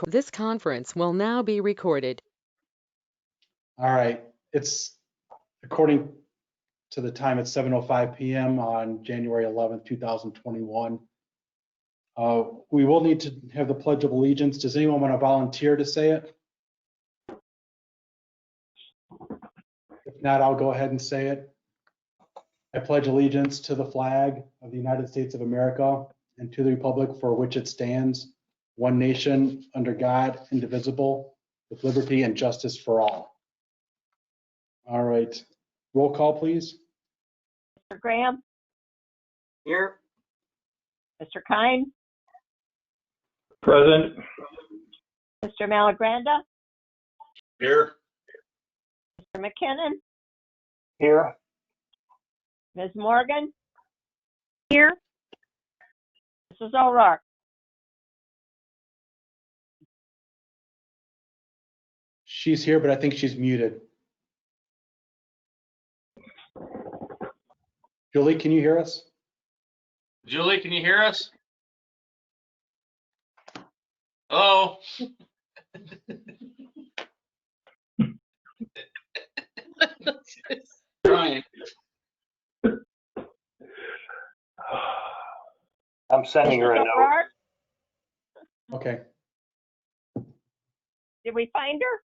This conference will now be recorded. All right, it's according to the time, it's 7:05 p.m. on January 11th, 2021. We will need to have the Pledge of Allegiance. Does anyone want to volunteer to say it? If not, I'll go ahead and say it. I pledge allegiance to the flag of the United States of America and to the republic for which it stands, one nation, under God, indivisible, with liberty and justice for all. All right, roll call, please. Mr. Graham, Here. Mr. Kine, Present. Mr. Malagranda, Here. Mr. McKinnon, Here. Ms. Morgan. Here. Mrs. O'Rourke. She's here, but I think she's muted. Julie, can you hear us? Julie, can you hear us? Hello? Trying. I'm sending her a Mrs. note. O'Rourke, Okay. did we find her?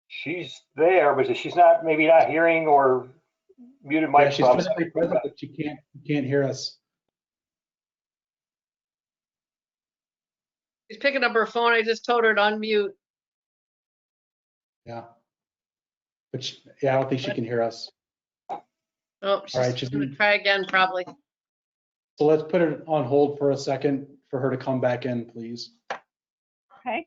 She's there, but she's not, maybe not hearing or muted Yeah, mic. she's physically present, but she can't hear us. She's picking up her phone. I just told her to unmute. Yeah. But yeah, I don't think she can hear us. Oh, she's right, she's gonna muted. try again, probably. So let's put it on hold for a second for her to come back in, please. Okay.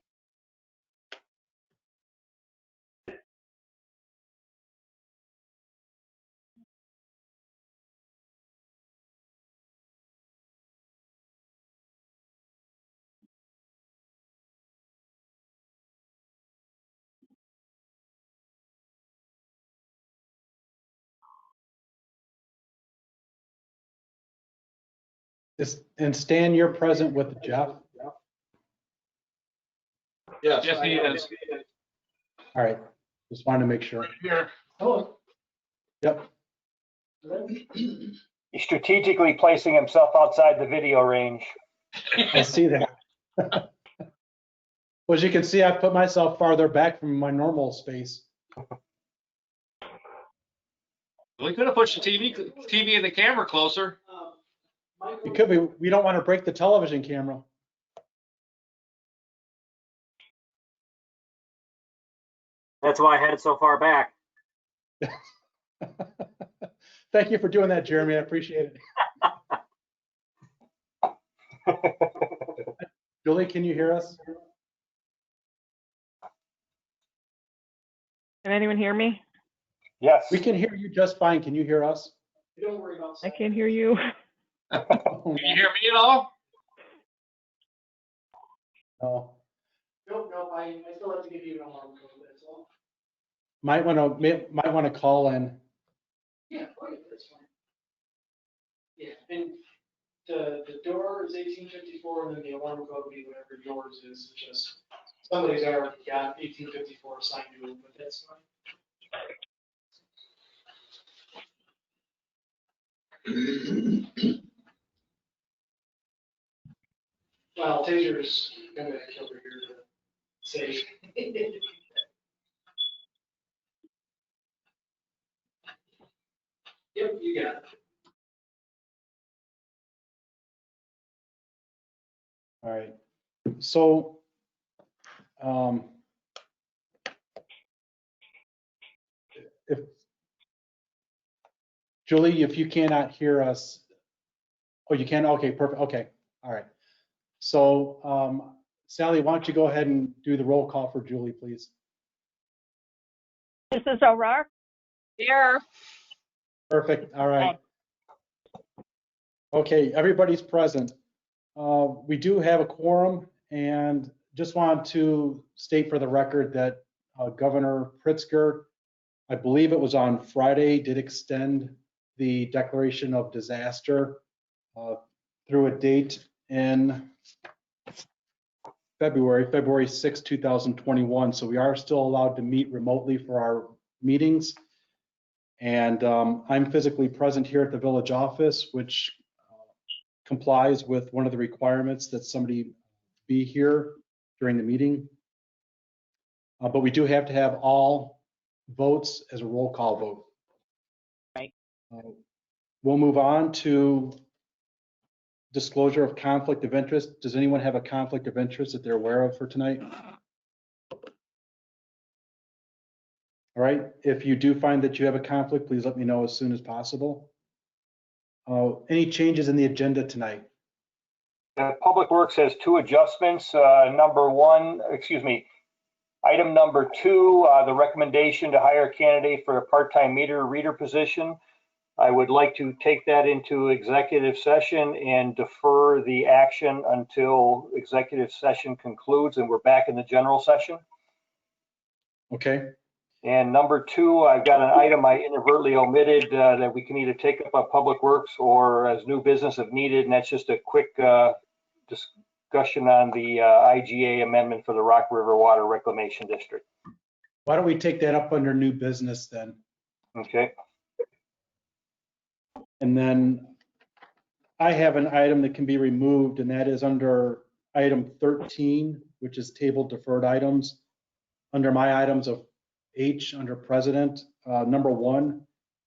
And Stan, you're present with Jeff. Yes, he is. All right. Just wanted to make sure. Here. Hello. Yep. He's strategically placing himself outside the video range. I see that. Well, as you can see, I put myself farther back from my normal space. We could have pushed the TV and the camera closer. It could be, we don't want to break the television camera. That's why I had it so far back. Thank you for doing that, Jeremy. I appreciate it. Julie, can you hear us? Can anyone hear me? Yes. We can hear you just fine. Can you hear us? Don't worry about I can't hear you. Can you hear me at all? No. Nope, I still have to give you an alarm code, that's all. Might want to call in. Yeah, okay, that's fine. Yeah, and the door is 1854, and then the alarm code would be whatever yours is, just somebody's already got 1854 assigned to it, but that's fine. Well, Taser's gonna kill her here to say. Yep, you got it. All right. So, if Julie, if you cannot hear us, oh, you can? Okay, perfect. Okay. All right. So, Sally, why don't you go ahead and do the roll call for Julie, please? Mrs. O'Rourke, Here. Perfect. All right. Okay, everybody's present. We do have a quorum, and just want to state for the record that Governor Pritzker, I believe it was on Friday, did extend the declaration of disaster through a date in February 6, 2021. So we are still allowed to meet remotely for our meetings. And I'm physically present here at the village office, which complies with one of the requirements that somebody be here during the meeting. But we do have to have all votes as a roll call vote. Right. We'll move on to disclosure of conflict of interest. Does anyone have a conflict of interest that they're aware of for tonight? All right, if you do find that you have a conflict, please let me know as soon as possible. Any changes in the agenda tonight? Public Works has two adjustments. Item number 2, the recommendation to hire a candidate for a part-time meter reader position. I would like to take that into executive session and defer the action until executive session concludes and we're back in the general session. Okay, And number 2, I've got an item I inadvertently omitted that we can either take up on Public Works or as new business if needed, and that's just a quick discussion on the IGA amendment for the Rock River Water Reclamation District. why don't we take that up under new business then? Okay. And then I have an item that can be removed, and that is under item 13, which is table deferred items. Under my items of H, under president, number 1,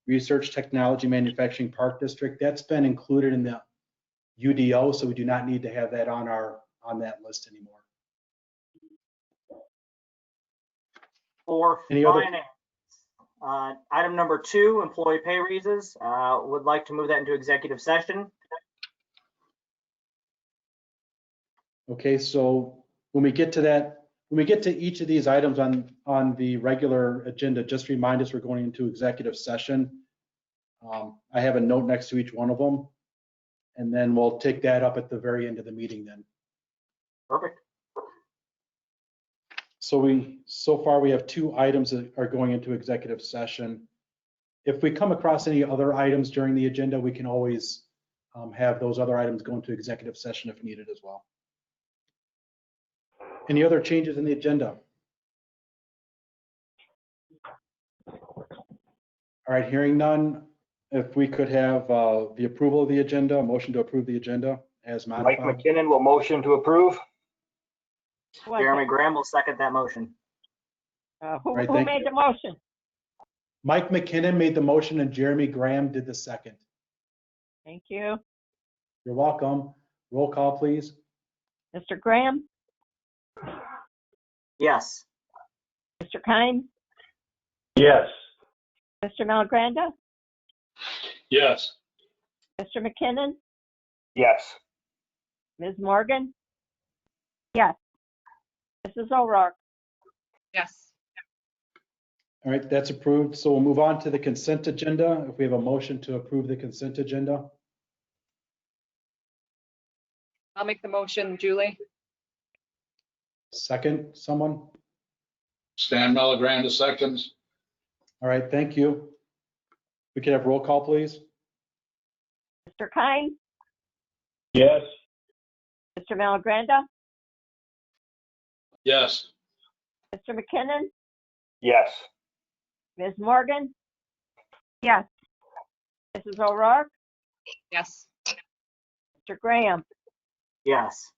Research Technology Manufacturing Park District. That's been included in the UDO, so we do not need to have that on that list anymore. For Any other- finance, item number 2, employee pay raises. Would like to move that into executive session. Okay, so when we get to that, when we get to each of these items on the regular agenda, just remind us we're going into executive session. I have a note next to each one of them, and then we'll take that up at the very end of the meeting then. Perfect. So far we have 2 items that are going into executive session. If we come across any other items during the agenda, we can always have those other items go into executive session if needed as well. Any other changes in the agenda? All right, hearing none, if we could have the approval of the agenda, a motion to approve the agenda as Mike modified. McKinnon will motion to approve. Jeremy Graham will second that motion. Who Right, thank made you. the motion? Mike McKinnon made the motion and Jeremy Graham did the second. Thank you. You're welcome. Roll call, please. Mr. Graham, Yes. Mr. Kine, Yes. Mr. Malagranda, Yes. Mr. McKinnon, Yes. Ms. Morgan? Yes. Mrs. O'Rourke? Yes. All right, that's approved. So we'll move on to the consent agenda. If we have a motion to approve the consent agenda. I'll make the motion, Julie. Second, someone? Stan Milligrand, seconds. All right, thank you. We could have roll call, please. Mr. Kine, Yes. Mr. Malagranda, Yes. Mr. McKinnon, Yes. Ms. Morgan? Yes. Mrs. O'Rourke? Yes. Mr. Graham? Yes.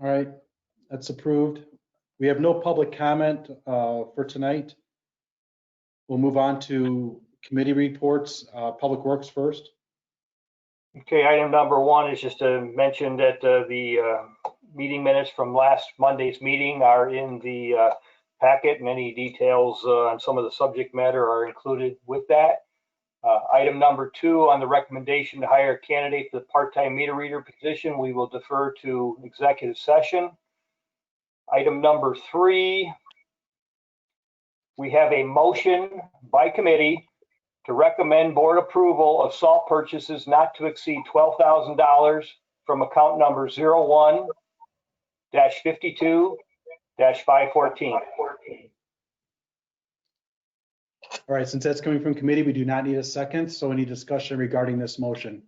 All right, that's approved. We have no public comment for tonight. We'll move on to committee reports. Public Works first. Okay, item number 1 is just to mention that the meeting minutes from last Monday's meeting are in the packet, and any details on some of the subject matter are included with that. Item number 2, on the recommendation to hire a candidate for the part-time meter reader position, we will defer to executive session. Item number 3, we have a motion by committee to recommend board approval of salt purchases not to exceed $12,000 from account number 01-52-514. All right, since that's coming from committee, we do not need a second. So any discussion regarding this motion?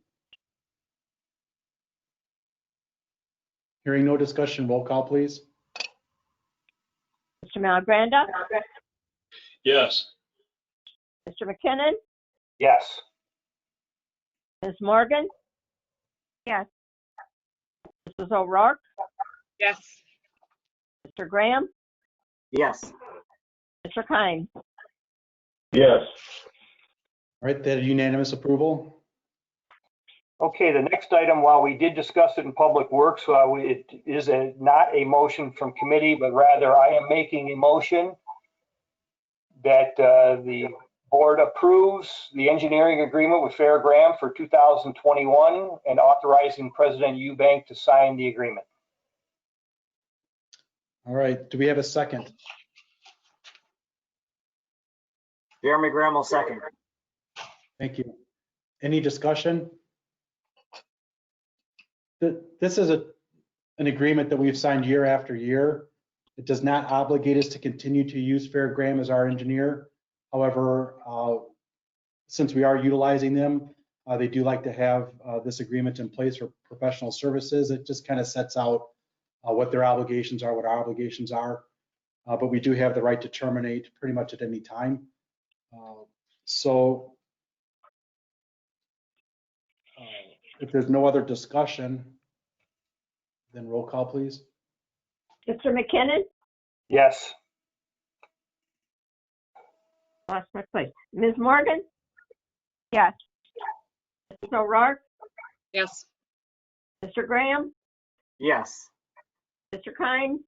Hearing no discussion, roll call, please. Mr. Malagranda, Yes. Mr. McKinnon, Yes. Ms. Morgan? Yes. Mrs. O'Rourke, Yes. Mr. Graham, Yes. Mr. Kine. Yes. All right, that unanimous approval. Okay, the next item, while we did discuss it in Public Works, it is not a motion from committee, but rather I am making a motion that the board approves the engineering agreement with Fairgram for 2021 and authorizing President Eubank to sign the agreement. All right, do we have a second? Jeremy Graham will second. Thank you. Any discussion? This is an agreement that we've signed year after year. It does not obligate us to continue to use Fairgram as our engineer. However, since we are utilizing them, they do like to have this agreement in place for professional services. It just kind of sets out what their obligations are, what our obligations are. But we do have the right to terminate pretty much at any time. So if there's no other discussion, then roll call, please. Mr. McKinnon? Yes. Lost my place. Ms. Morgan? Yes. Mrs. O'Rourke, Yes. Mr. Graham, Yes. Mr. Kine,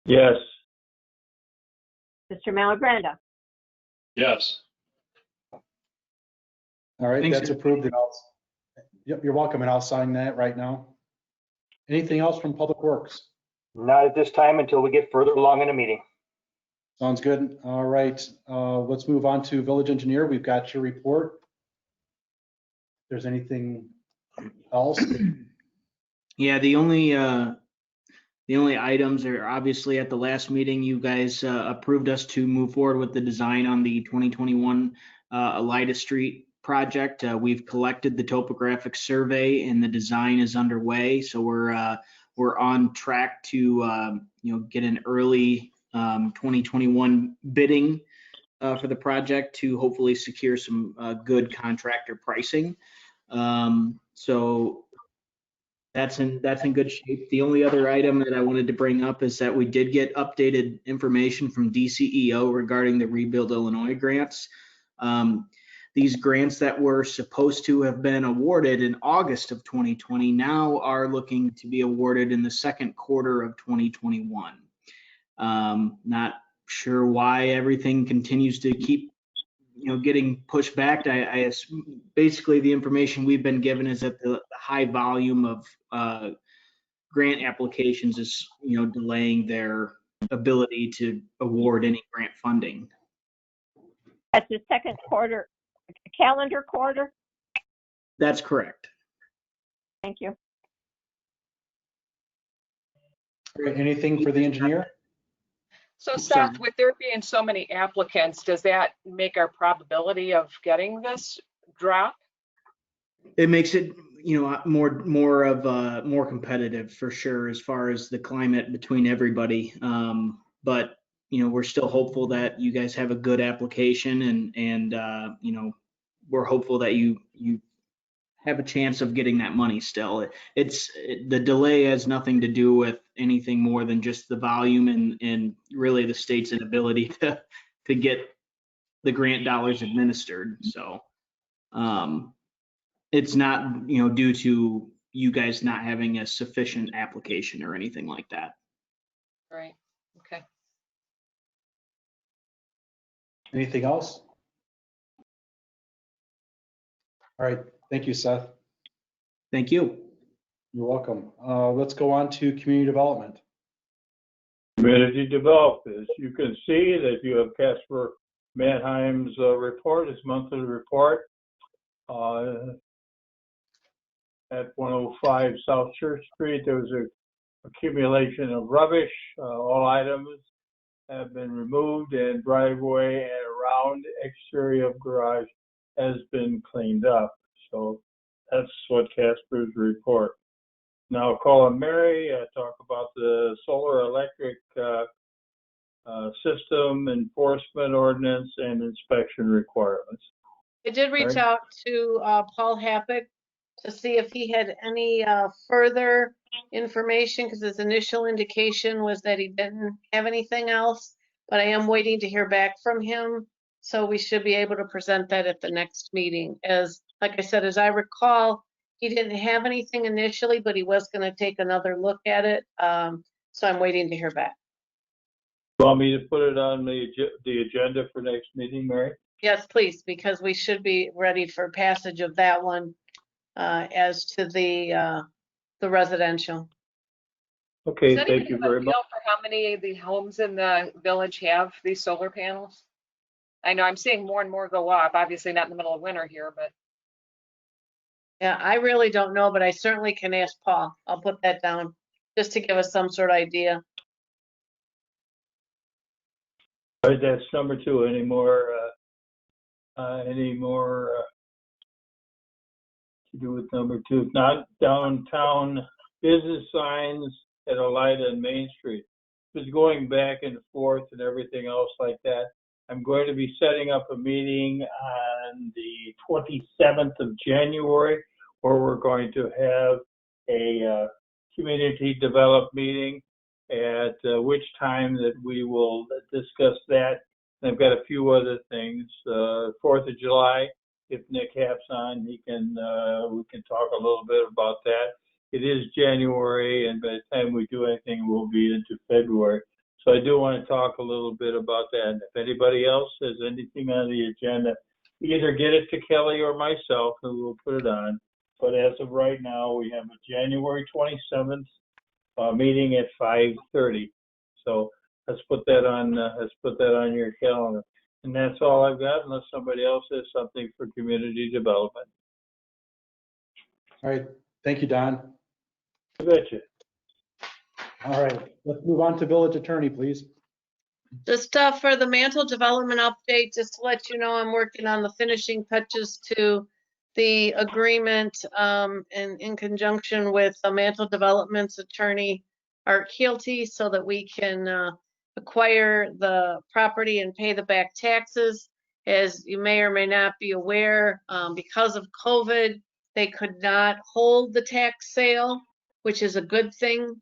Yes. Mr. Malagranda. Yes. All right, Thanks. that's approved. And yep, you're welcome, and I'll sign that right now. Anything else from Public Works? Not at this time until we get further along in the meeting. Sounds good. All right, let's move on to Village Engineer. We've got your report. If there's anything else? Yeah, the only items are obviously at the last meeting, you guys approved us to move forward with the design on the 2021 Elida Street project. We've collected the topographic survey and the design is underway. So we're on track to get an early 2021 bidding for the project to hopefully secure some good contractor pricing. So that's in good shape. The only other item that I wanted to bring up is that we did get updated information from DCEO regarding the Rebuild Illinois grants. These grants that were supposed to have been awarded in August of 2020 now are looking to be awarded in the second quarter of 2021. Not sure why everything continues to keep getting pushed back. Basically the information we've been given is that the high volume of grant applications is delaying their ability to award any grant funding. That's the second quarter, calendar quarter. That's correct. Thank you. All right, anything for the engineer? So Sorry. Seth, with there being so many applicants, does that make our probability of getting this drop? It makes it more competitive for sure as far as the climate between everybody. But we're still hopeful that you guys have a good application and we're hopeful that you have a chance of getting that money still. The delay has nothing to do with anything more than just the volume and really the state's inability to get the grant dollars administered. So it's not due to you guys not having a sufficient application or anything like that. Right. Okay. Anything else? All right, thank you, Seth. Thank you. You're welcome. Let's go on to community development. Community development. As you can see that you have Casper Mannheim's report, his monthly report. At 105 South Church Street, there was an accumulation of rubbish. All items have been removed and driveway and around exterior of garage has been cleaned up. So that's what Casper's report. Now call on Mary, talk about the solar electric system enforcement ordinance and inspection requirements. I did reach Right. out to Paul Happick to see if he had any further information, because his initial indication was that he didn't have anything else, but I am waiting to hear back from him. So we should be able to present that at the next meeting. As, like I said, as I recall, he didn't have anything initially, but he was going to take another look at it. So I'm waiting to hear back. Want me to put it on the agenda for next meeting, Mary? Yes, please, because we should be ready for passage of that one as to the residential. Okay, Does thank anybody you have a very much. feel for how many of the homes in the village have these solar panels? I know I'm seeing more and more go up, obviously not in the middle of winter here, but Yeah, I really don't know, but I certainly can ask Paul. I'll put that down just to give us some sort of idea. All right, that's number 2. Any more to do with number 2? Not downtown business signs at Elida and Main Street. Just going back and forth and everything else like that. I'm going to be setting up a meeting on the 27th of January where we're going to have a community develop meeting, at which time that we will discuss that. And I've got a few other things. 4th of July, if Nick Happ's on, we can talk a little bit about that. It is January, and by the time we do anything, we'll be into February. So I do want to talk a little bit about that. And if anybody else has anything on the agenda, either get it to Kelly or myself, and we'll put it on. But as of right now, we have a January 27th meeting at 5:30. So let's put that on your calendar. And that's all I've got, unless somebody else has something for community development. All right, thank you, Don. I betcha. All right, let's move on to village attorney, please. Just for the Mantle development update, just to let you know, I'm working on the finishing touches to the agreement in conjunction with the Mantle Development's attorney, Art Keelty, so that we can acquire the property and pay the back taxes. As you may or may not be aware, because of COVID, they could not hold the tax sale, which is a good thing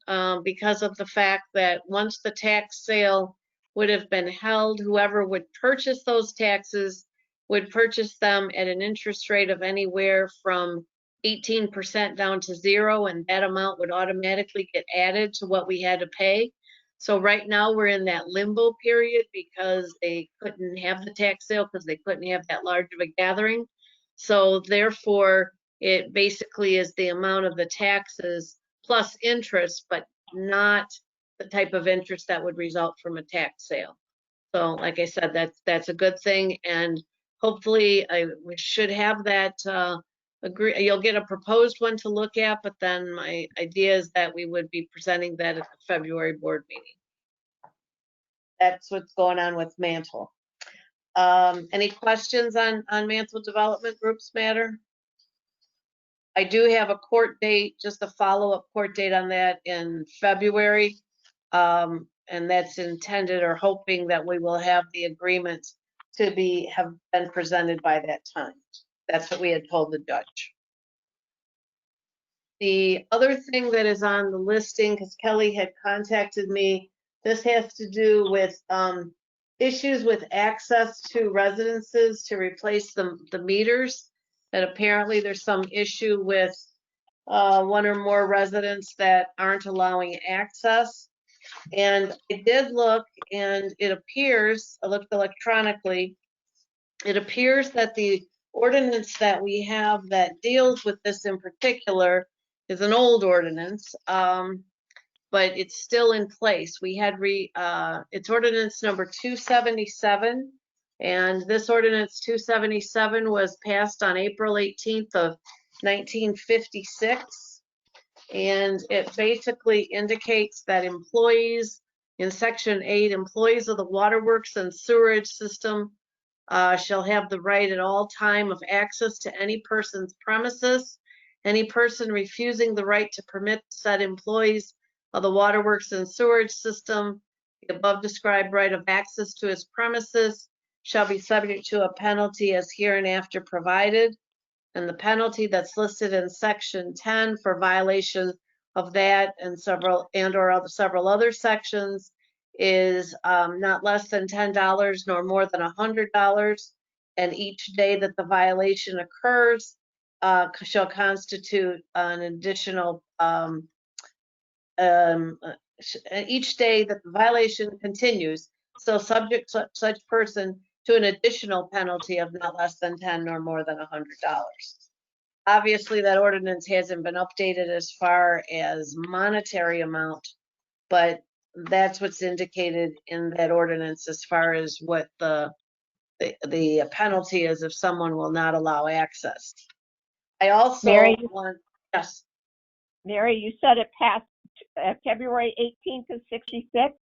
because of the fact that once the tax sale would have been held, whoever would purchase those taxes would purchase them at an interest rate of anywhere from 18% down to 0, and that amount would automatically get added to what we had to pay. So right now we're in that limbo period because they couldn't have the tax sale because they couldn't have that large of a gathering. So therefore, it basically is the amount of the taxes plus interest, but not the type of interest that would result from a tax sale. So like I said, that's a good thing, and hopefully we should have that you'll get a proposed one to look at, but then my idea is that we would be presenting that at the February board meeting. That's what's going on with Mantle. Any questions on Mantle Development Group's matter? I do have a court date, just a follow-up court date on that in February. And that's intended or hoping that we will have the agreement to have been presented by that time. That's what we had told the judge. The other thing that is on the listing, because Kelly had contacted me, this has to do with issues with access to residences to replace the meters. That apparently there's some issue with one or more residents that aren't allowing access. And I did look, and it appears, I looked electronically, it appears that the ordinance that we have that deals with this in particular is an old ordinance, but it's still in place. We had it's ordinance number 277, and this ordinance 277 was passed on April 18th of 1956. And it basically indicates that employees in Section 8, employees of the waterworks and sewerage system shall have the right at all time of access to any person's premises Any person refusing the right to permit said employees of the waterworks and sewerage system the above described right of access to his premises shall be subject to a penalty as hereinafter provided. And the penalty that's listed in section 10 for violation of that and several other sections is not less than $10 nor more than $100. And each day that the violation occurs shall constitute an additional each day that the violation continues, so subject such person to an additional penalty of not less than 10 nor more than $100. Obviously, that ordinance hasn't been updated as far as monetary amount, but that's what's indicated in that ordinance as far as what the penalty is if someone will not allow access. I also Mary? want, yes, Mary, you said it passed February 18th of 66?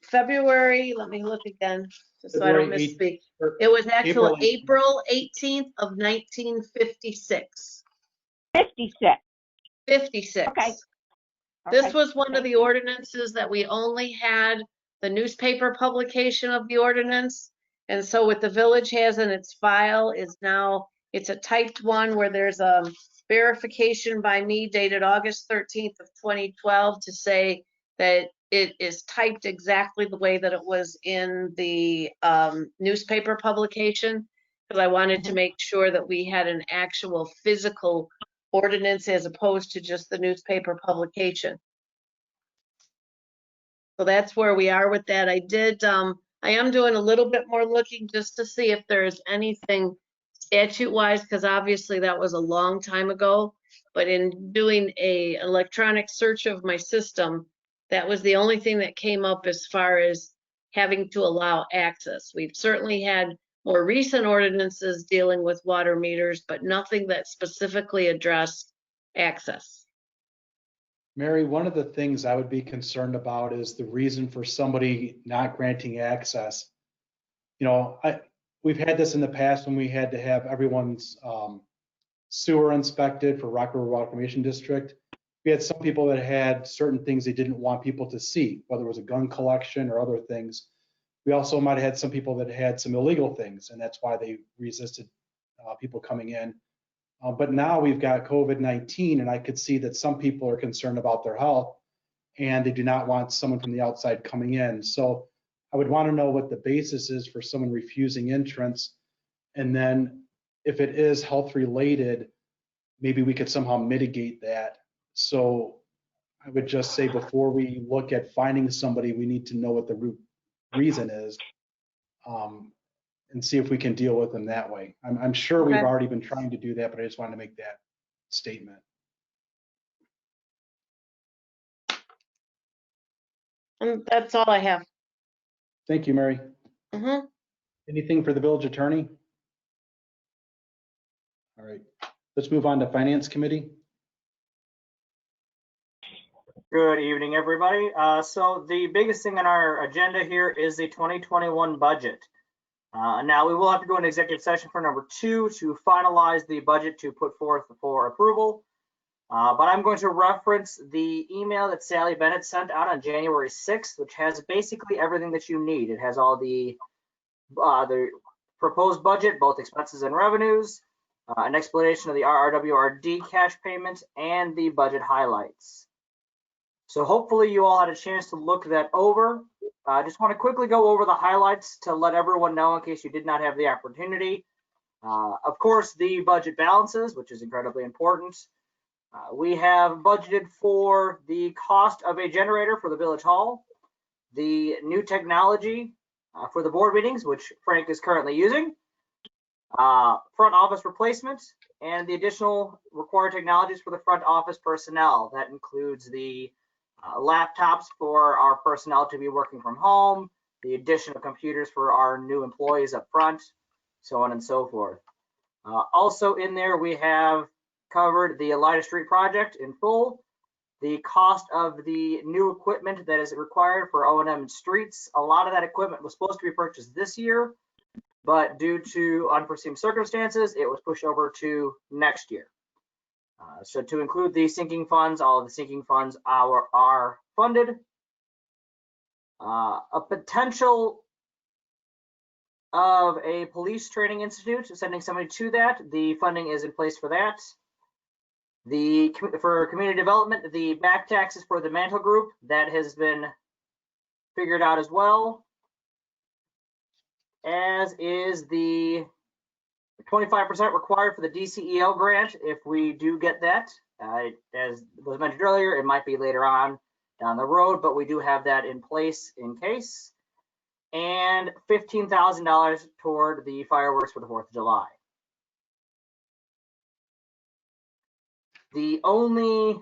February, let me look again, just so I don't February 8th, misspeak. or It was actually April 18th. April 18th of 1956. 56. 56. Okay. This Okay. was one of Thank the you. ordinances that we only had the newspaper publication of the ordinance. And so what the village has in its file is now, it's a typed one where there's a verification by me dated August 13th of 2012 to say that it is typed exactly the way that it was in the newspaper publication. Because I wanted to make sure that we had an actual physical ordinance as opposed to just the newspaper publication. So that's where we are with that. I am doing a little bit more looking just to see if there's anything statute-wise, because obviously that was a long time ago. But in doing a electronic search of my system, that was the only thing that came up as far as having to allow access. We've certainly had more recent ordinances dealing with water meters, but nothing that specifically addressed access. Mary, one of the things I would be concerned about is the reason for somebody not granting access. You know, we've had this in the past when we had to have everyone's sewer inspected for Rock River Water Reclamation District. We had some people that had certain things they didn't want people to see, whether it was a gun collection or other things. We also might have had some people that had some illegal things, and that's why they resisted people coming in. But now we've got COVID-19, and I could see that some people are concerned about their health, and they do not want someone from the outside coming in. So I would want to know what the basis is for someone refusing entrance. And then if it is health related, maybe we could somehow mitigate that. So I would just say before we look at finding somebody, we need to know what the root reason is. And see if we can deal with them that way. I'm sure we've Okay. already been trying to do that, but I just wanted to make that statement. And that's all I have. Thank you, Mary. Mm-hmm. Anything for the village attorney? All right, let's move on to Finance Committee. Good evening, everybody. So the biggest thing on our agenda here is the 2021 budget. Now we will have to go into executive session for number 2 to finalize the budget to put forth for approval. But I'm going to reference the email that Sally Bennett sent out on January 6th, which has basically everything that you need. It has all the proposed budget, both expenses and revenues, an explanation of the RRWRD cash payments, and the budget highlights. So hopefully you all had a chance to look that over. I just want to quickly go over the highlights to let everyone know in case you did not have the opportunity. Of course, the budget balances, which is incredibly important. We have budgeted for the cost of a generator for the Village Hall, the new technology for the board meetings, which Frank is currently using, front office replacement, and the additional required technologies for the front office personnel. That includes the laptops for our personnel to be working from home, the addition of computers for our new employees up front, so on and so forth. Also in there, we have covered the Elida Street project in full, the cost of the new equipment that is required for O&M and streets. A lot of that equipment was supposed to be purchased this year, but due to unforeseen circumstances, it was pushed over to next year. So to include the sinking funds, all of the sinking funds are funded. A potential of a police training institute, sending somebody to that. The funding is in place for that. For community development, the back taxes for the Mantle Group, that has been figured out as well. As is the 25% required for the DCEO grant if we do get that. As was mentioned earlier, it might be later on down the road, but we do have that in place in case. And $15,000 toward the fireworks for the 4th of July. The only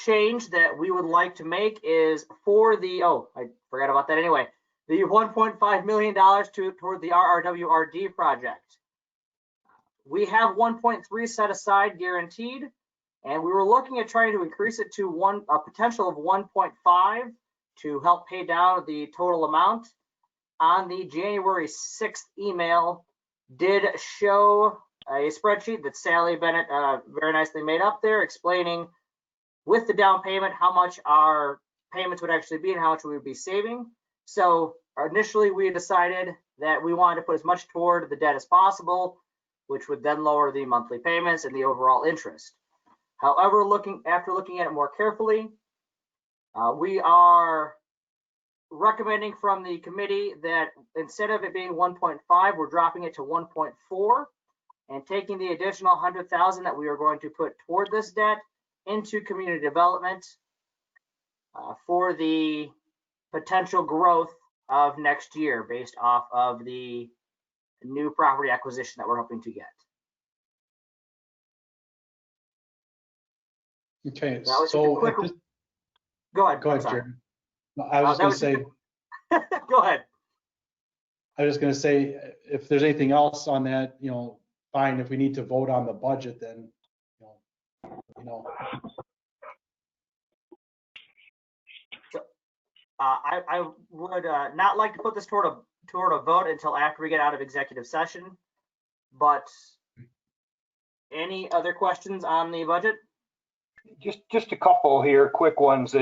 change that we would like to make is for the, I forgot about that anyway, the $1.5 million toward the RRWRD project. We have 1.3 set aside guaranteed, and we were looking at trying to increase it to a potential of 1.5 to help pay down the total amount. On the January 6th email did show a spreadsheet that Sally Bennett very nicely made up there, explaining with the down payment how much our payments would actually be and how much we would be saving. So initially we decided that we wanted to put as much toward the debt as possible, which would then lower the monthly payments and the overall interest. However, after looking at it more carefully, we are recommending from the committee that instead of it being 1.5, we're dropping it to 1.4 and taking the additional 100,000 that we are going to put toward this debt into community development for the potential growth of next year based off of the new property acquisition that we're hoping to get. Okay, That was just a so quick. Go ahead. go ahead, Sorry. Jeremy. No, I was just going to say, Go ahead. I was going to say, if there's anything else on that, fine. If we need to vote on the budget, then, I would not like to put this toward a vote until after we get out of executive session. But any other questions on the budget? Just a couple here, quick ones.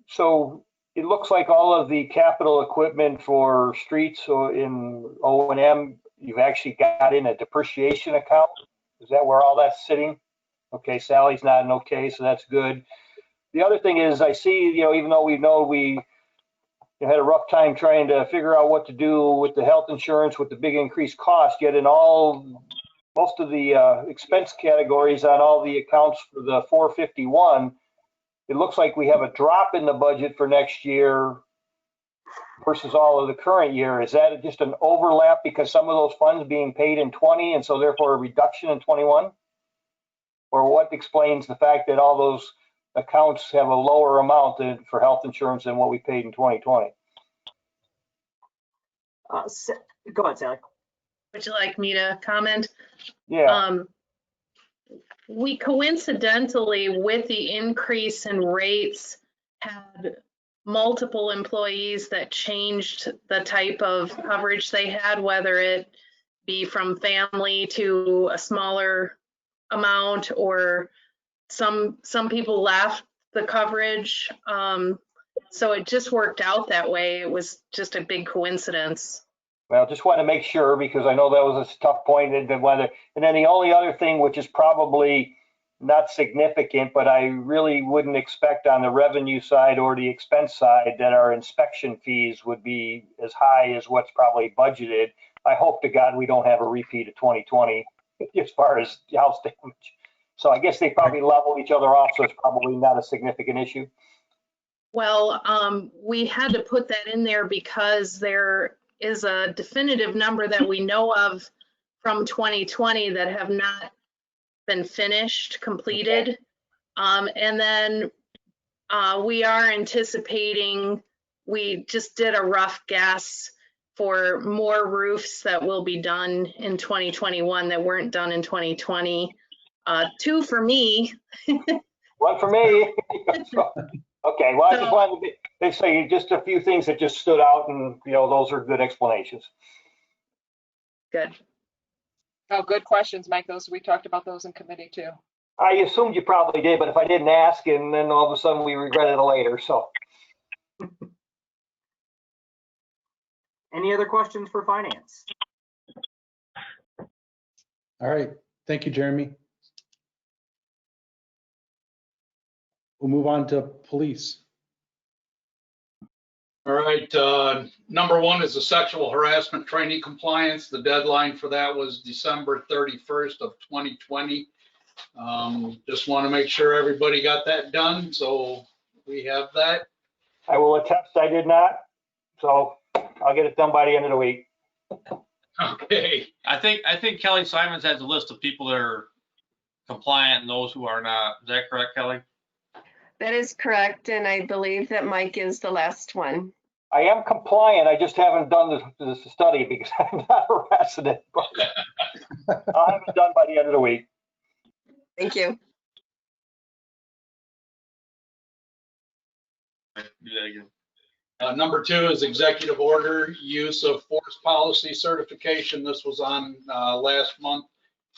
So it looks like all of the capital equipment for streets or in O&M, you've actually got in a depreciation account. Is that where all that's sitting? Okay, Sally's nodding okay, so that's good. The other thing is I see, even though we had a rough time trying to figure out what to do with the health insurance with the big increased cost, yet in most of the expense categories on all the accounts for the 451, it looks like we have a drop in the budget for next year versus all of the current year. Is that just an overlap because some of those funds being paid in 20 and so therefore a reduction in 21? Or what explains the fact that all those accounts have a lower amount for health insurance than what we paid in 2020? Go ahead, Sally. Would you like me to comment? Yeah. We coincidentally, with the increase in rates, had multiple employees that changed the type of coverage they had, whether it be from family to a smaller amount, or some people left the coverage. So it just worked out that way. It was just a big coincidence. Well, just want to make sure because I know that was a tough point. And then the only other thing, which is probably not significant, but I really wouldn't expect on the revenue side or the expense side that our inspection fees would be as high as what's probably budgeted. I hope to God we don't have a repeat of 2020 as far as house damage. So I guess they probably level each other off, so it's probably not a significant issue. Well, we had to put that in there because there is a definitive number that we know of from 2020 that have not been finished, completed. And then we are anticipating, we just did a rough guess for more roofs that will be done in 2021 that weren't done in 2020. 2 for me. 1 for me. Okay, well, I just wanted to say just a few things that just stood out, and those are good explanations. Good. Oh, good questions, Mike. We talked about those in committee too. I assumed you probably did, but if I didn't ask, and then all of a sudden we regretted it later, so. Any other questions for finance? All right, thank you, Jeremy. We'll move on to police. All right, number one is the sexual harassment training compliance. The deadline for that was December 31st of 2020. Just want to make sure everybody got that done, so we have that. I will attest I did not, so I'll get it done by the end of the week. Okay. I think Kelly Simons has a list of people that are compliant and those who are not. Is that correct, Kelly? That is correct, and I believe that Mike is the last one. I am compliant, I just haven't done the study because I'm not a resident, but I'll have it done by the end of the week. Thank you. Do that again. Number two is executive order use of force policy certification. This was on last month,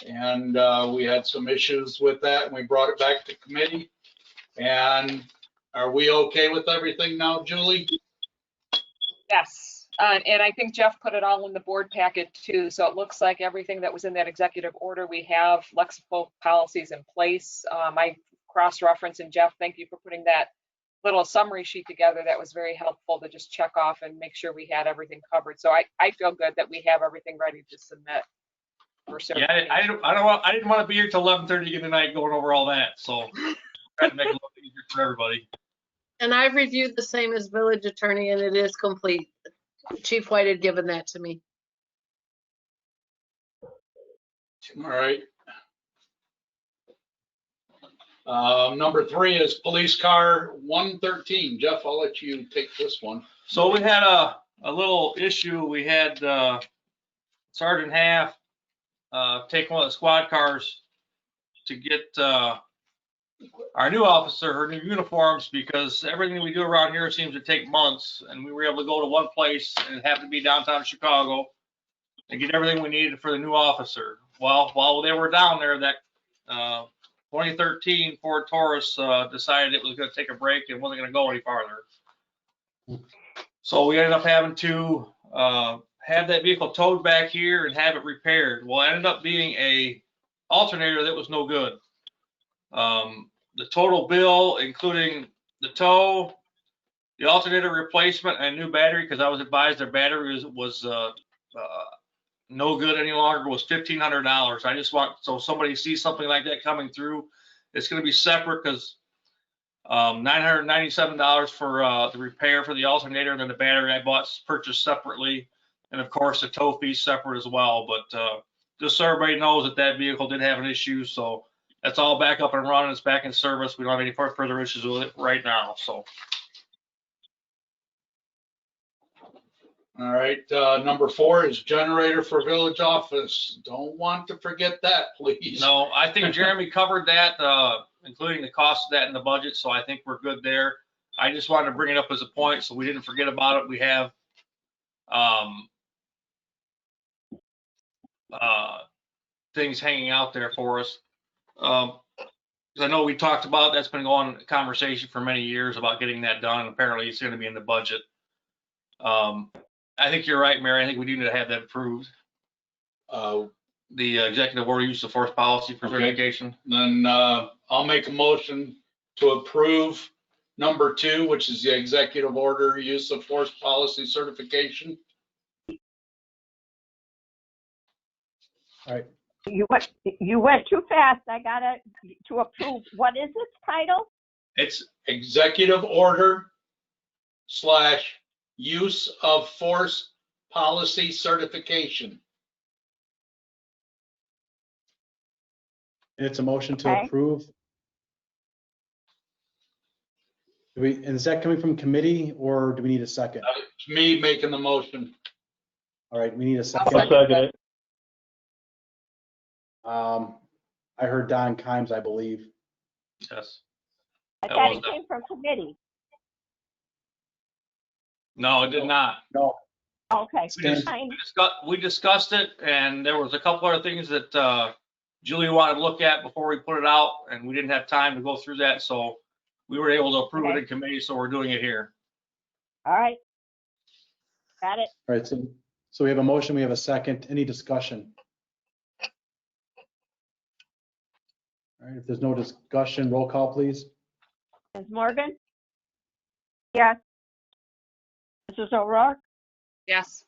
and we had some issues with that, and we brought it back to committee. And are we okay with everything now, Julie? Yes, and I think Jeff put it all in the board packet too. So it looks like everything that was in that executive order, we have flexible policies in place. I cross-referenced, and Jeff, thank you for putting that little summary sheet together. That was very helpful to just check off and make sure we had everything covered. So I feel good that we have everything ready to submit for certification. Yeah, I didn't want to be here till 11:30 again tonight going over all that, so try to make it a little easier for everybody. And I've reviewed the same as village attorney, and it is complete. Chief White had given that to me. All right. Number three is police car 113. Jeff, I'll let you take this one. So we had a little issue. We had Sergeant Half take one of the squad cars to get our new officer her new uniforms, because everything we do around here seems to take months, and we were able to go to one place, and it happened to be downtown Chicago, and get everything we needed for the new officer. Well, while they were down there, that 2013 Ford Taurus decided it was going to take a break and wasn't going to go any farther. So we ended up having to have that vehicle towed back here and have it repaired. Well, it ended up being a alternator that was no good. The total bill, including the tow, the alternator replacement, and a new battery, because I was advised their battery was no good any longer, was $1,500. I just want, so somebody sees something like that coming through, it's going to be separate, because $997 for the repair for the alternator, and then the battery I purchased separately, and of course the tow fee separate as well. But just so everybody knows that that vehicle did have an issue, so that's all back up and running. It's back in service. We don't have any further issues with it right now. So. All right, number four is generator for village office. Don't want to forget that, please. No, I think Jeremy covered that, including the cost of that in the budget, so I think we're good there. I just wanted to bring it up as a point so we didn't forget about it. We have things hanging out there for us. I know we talked about, that's been going conversation for many years about getting that done. Apparently it's going to be in the budget. I think you're right, Mary. I think we do need to have that approved. The executive order use of force policy for certification. Then I'll make a motion to approve number two, which is the executive order use of force policy certification. All right, You went too fast. I gotta to approve. What is its title? It's executive order / use of force policy certification. it's a motion to Okay. approve. And is that coming from committee or do we need a second? It's me making the motion. All right, we need a I'll second. second it. I heard Don Kimes, I believe. Yes. I That thought was it came from committee. No, it did not. No, Okay. Stan. Fine. We discussed it, and there was a couple other things that Julie wanted to look at before we put it out, and we didn't have time to go through that, so we were able to approve it in committee, so we're doing it here. All right. Got it. All right, so we have a motion, we have a second. Any discussion? All right, if there's no discussion, roll call, please. Ms. Morgan? Yes. Mrs. O'Rourke? Yes.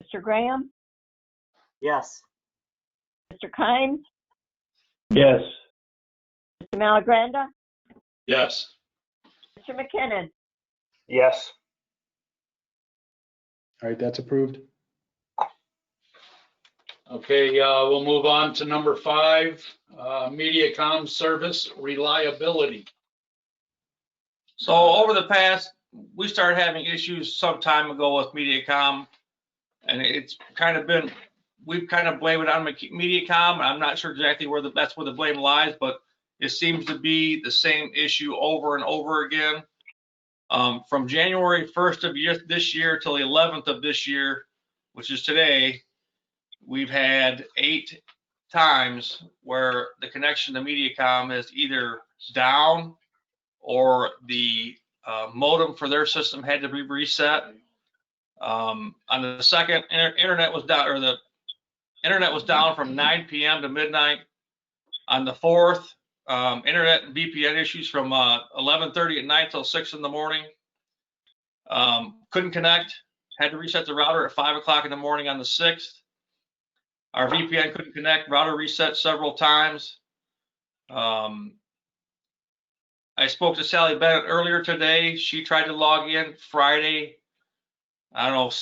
Mr. Graham? Yes. Mr. Kynes? Yes. Mr. Malagranda? Yes. Mr. McKinnon? Yes. All right, that's approved. Okay, we'll move on to number 5, MediaCom service reliability. So over the past, we started having issues some time ago with MediaCom, and it's kind of been, we've kind of blamed it on MediaCom. I'm not sure exactly where that's where the blame lies, but it seems to be the same issue over and over again. From January 1st of this year till the 11th of this year, which is today, we've had 8 times where the connection to MediaCom is either down or the modem for their system had to be reset. On the second, internet was down, or the internet was down from 9 p.m. to midnight. On the 4th, internet and VPN issues from 11:30 at night till 6 in the morning. Couldn't connect, had to reset the router at 5 o'clock in the morning on the 6th. Our VPN couldn't connect, router reset several times. I spoke to Sally Bennett earlier today. She tried to log in Friday, I don't know,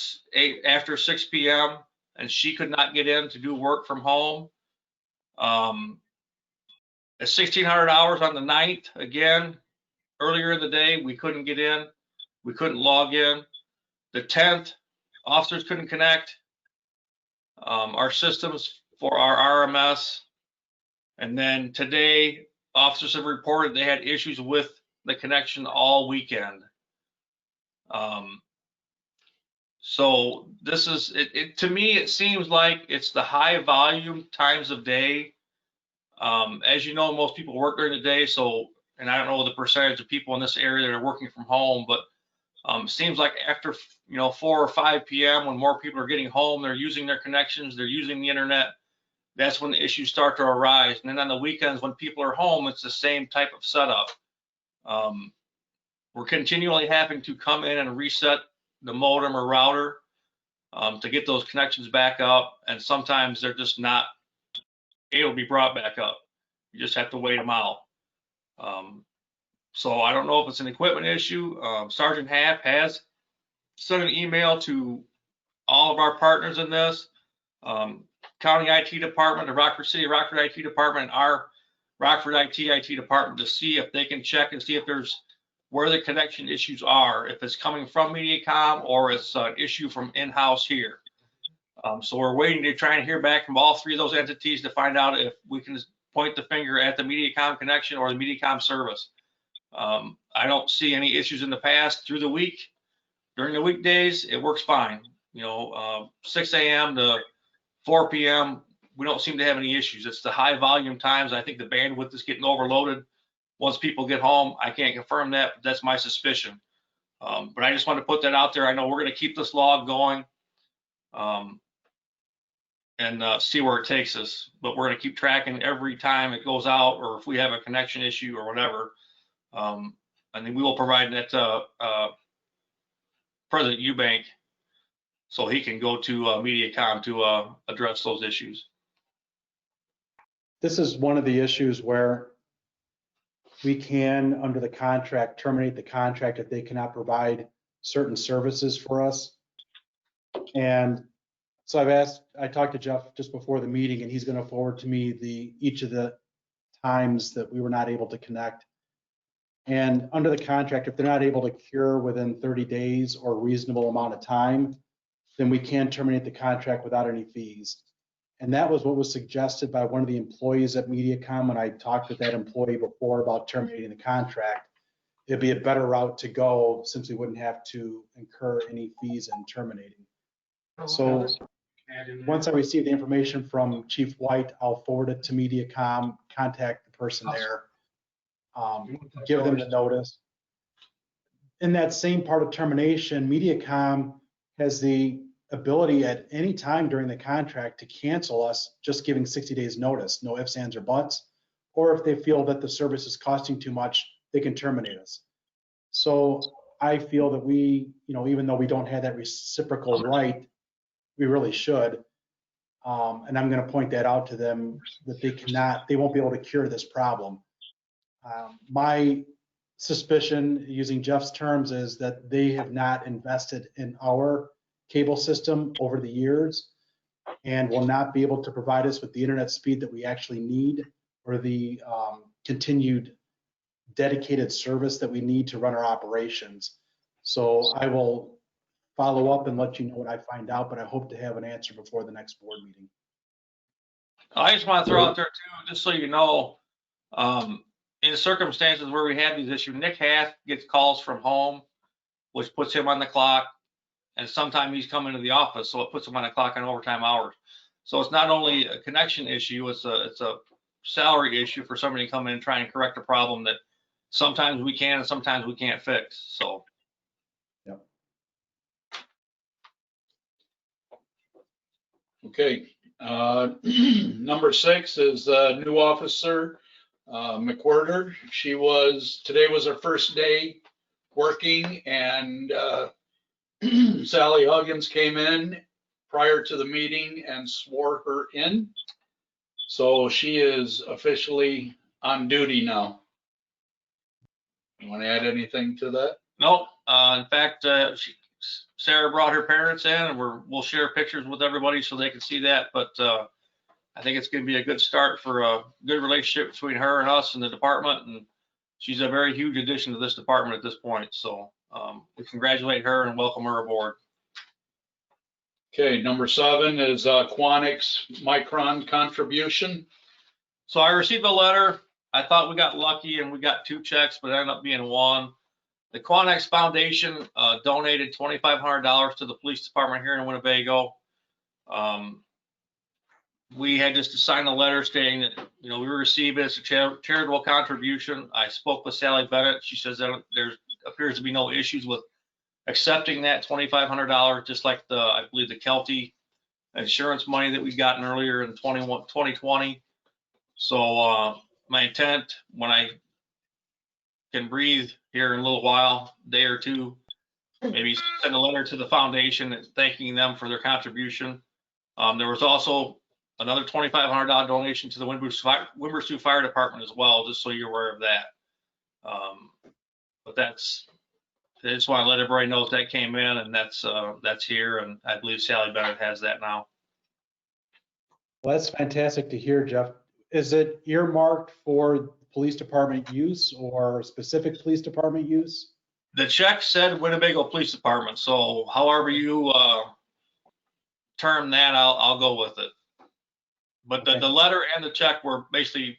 after 6 p.m. and she could not get in to do work from home. At 1600 hours on the 9th, again, earlier in the day, we couldn't get in. We couldn't log in. The 10th, officers couldn't connect. Our systems for our RMS. And then today, officers have reported they had issues with the connection all weekend. So this is, to me, it seems like it's the high volume times of day. As you know, most people work during the day. So, and I don't know the percentage of people in this area that are working from home, but seems like after, 4 or 5 p.m. when more people are getting home, they're using their connections, they're using the internet. That's when the issues start to arise. And then on the weekends when people are home, it's the same type of setup. We're continually having to come in and reset the modem or router to get those connections back up. And sometimes they're just not able to be brought back up. You just have to wait them out. So I don't know if it's an equipment issue. Sergeant Happ has sent an email to all of our partners in this. County IT department, the Rockford City Rockford IT department, and our Rockford IT department to see if they can check and see if there's where the connection issues are, if it's coming from MediaCom or it's an issue from in-house here. So we're waiting to try and hear back from all 3 of those entities to find out if we can point the finger at the MediaCom connection or the MediaCom service. I don't see any issues in the past through the week. During the weekdays, it works fine. 6 a.m. to 4 p.m., we don't seem to have any issues. It's the high volume times. I think the bandwidth is getting overloaded once people get home. I can't confirm that, but that's my suspicion. But I just want to put that out there. I know we're going to keep this log going and see where it takes us, but we're going to keep tracking every time it goes out or if we have a connection issue or whatever. And then we will provide that to President Eubank so he can go to MediaCom to address those issues. This is one of the issues where we can, under the contract, terminate the contract if they cannot provide certain services for us. And so I talked to Jeff just before the meeting, and he's going to forward to me each of the times that we were not able to connect. And under the contract, if they're not able to cure within 30 days or a reasonable amount of time, then we can terminate the contract without any fees. And that was what was suggested by one of the employees at MediaCom when I talked with that employee before about terminating the contract. It'd be a better route to go since we wouldn't have to incur any fees in terminating. So once I receive the information from Chief White, I'll forward it to MediaCom, contact the person there, give them the notice. In that same part of termination, MediaCom has the ability at any time during the contract to cancel us, just giving 60 days notice, no ifs, ands, or buts. Or if they feel that the service is costing too much, they can terminate us. So I feel that we, even though we don't have that reciprocal right, we really should. And I'm going to point that out to them, that they won't be able to cure this problem. My suspicion, using Jeff's terms, is that they have not invested in our cable system over the years and will not be able to provide us with the internet speed that we actually need, or the continued dedicated service that we need to run our operations. So I will follow up and let you know what I find out, but I hope to have an answer before the next board meeting. I just want to throw out there too, just so you know, in circumstances where we have these issues, Nick Hath gets calls from home, which puts him on the clock, and sometimes he's coming to the office, so it puts him on the clock on overtime hours. So it's not only a connection issue, it's a salary issue for somebody to come in and try and correct a problem that sometimes we can and sometimes we can't fix. So. Yep. Okay. Number 6 is new officer, McWhirter. Today was her first day working, and Sally Huggins came in prior to the meeting and swore her in. So she is officially on duty now. You want to add anything to that? Nope. In fact, Sarah brought her parents in, and we'll share pictures with everybody so they can see that. But I think it's going to be a good start for a good relationship between her and us and the department. And she's a very huge addition to this department at this point. So we congratulate her and welcome her aboard. Okay, number 7 is Quanix Micron contribution. So I received a letter. I thought we got lucky and we got 2 checks, but it ended up being 1. The Quanix Foundation donated $2,500 to the police department here in Winnebago. We had just to sign a letter stating that, we received it as a charitable contribution. I spoke with Sally Bennett. She says that there appears to be no issues with accepting that $2,500, just like I believe the Kelty insurance money that we've gotten earlier in 2020. So my intent, when I can breathe here in a little while, day or two, maybe send a letter to the foundation thanking them for their contribution. There was also another $2,500 donation to the Wimberstoo Fire Department as well, just so you're aware of that. But I just want to let everybody know that came in, and that's here, and I believe Sally Bennett has that now. Well, that's fantastic to hear, Jeff. Is it earmarked for police department use or specific police department use? The check said Winnebago Police Department, so however you term that, I'll go with it. But the letter and the check were basically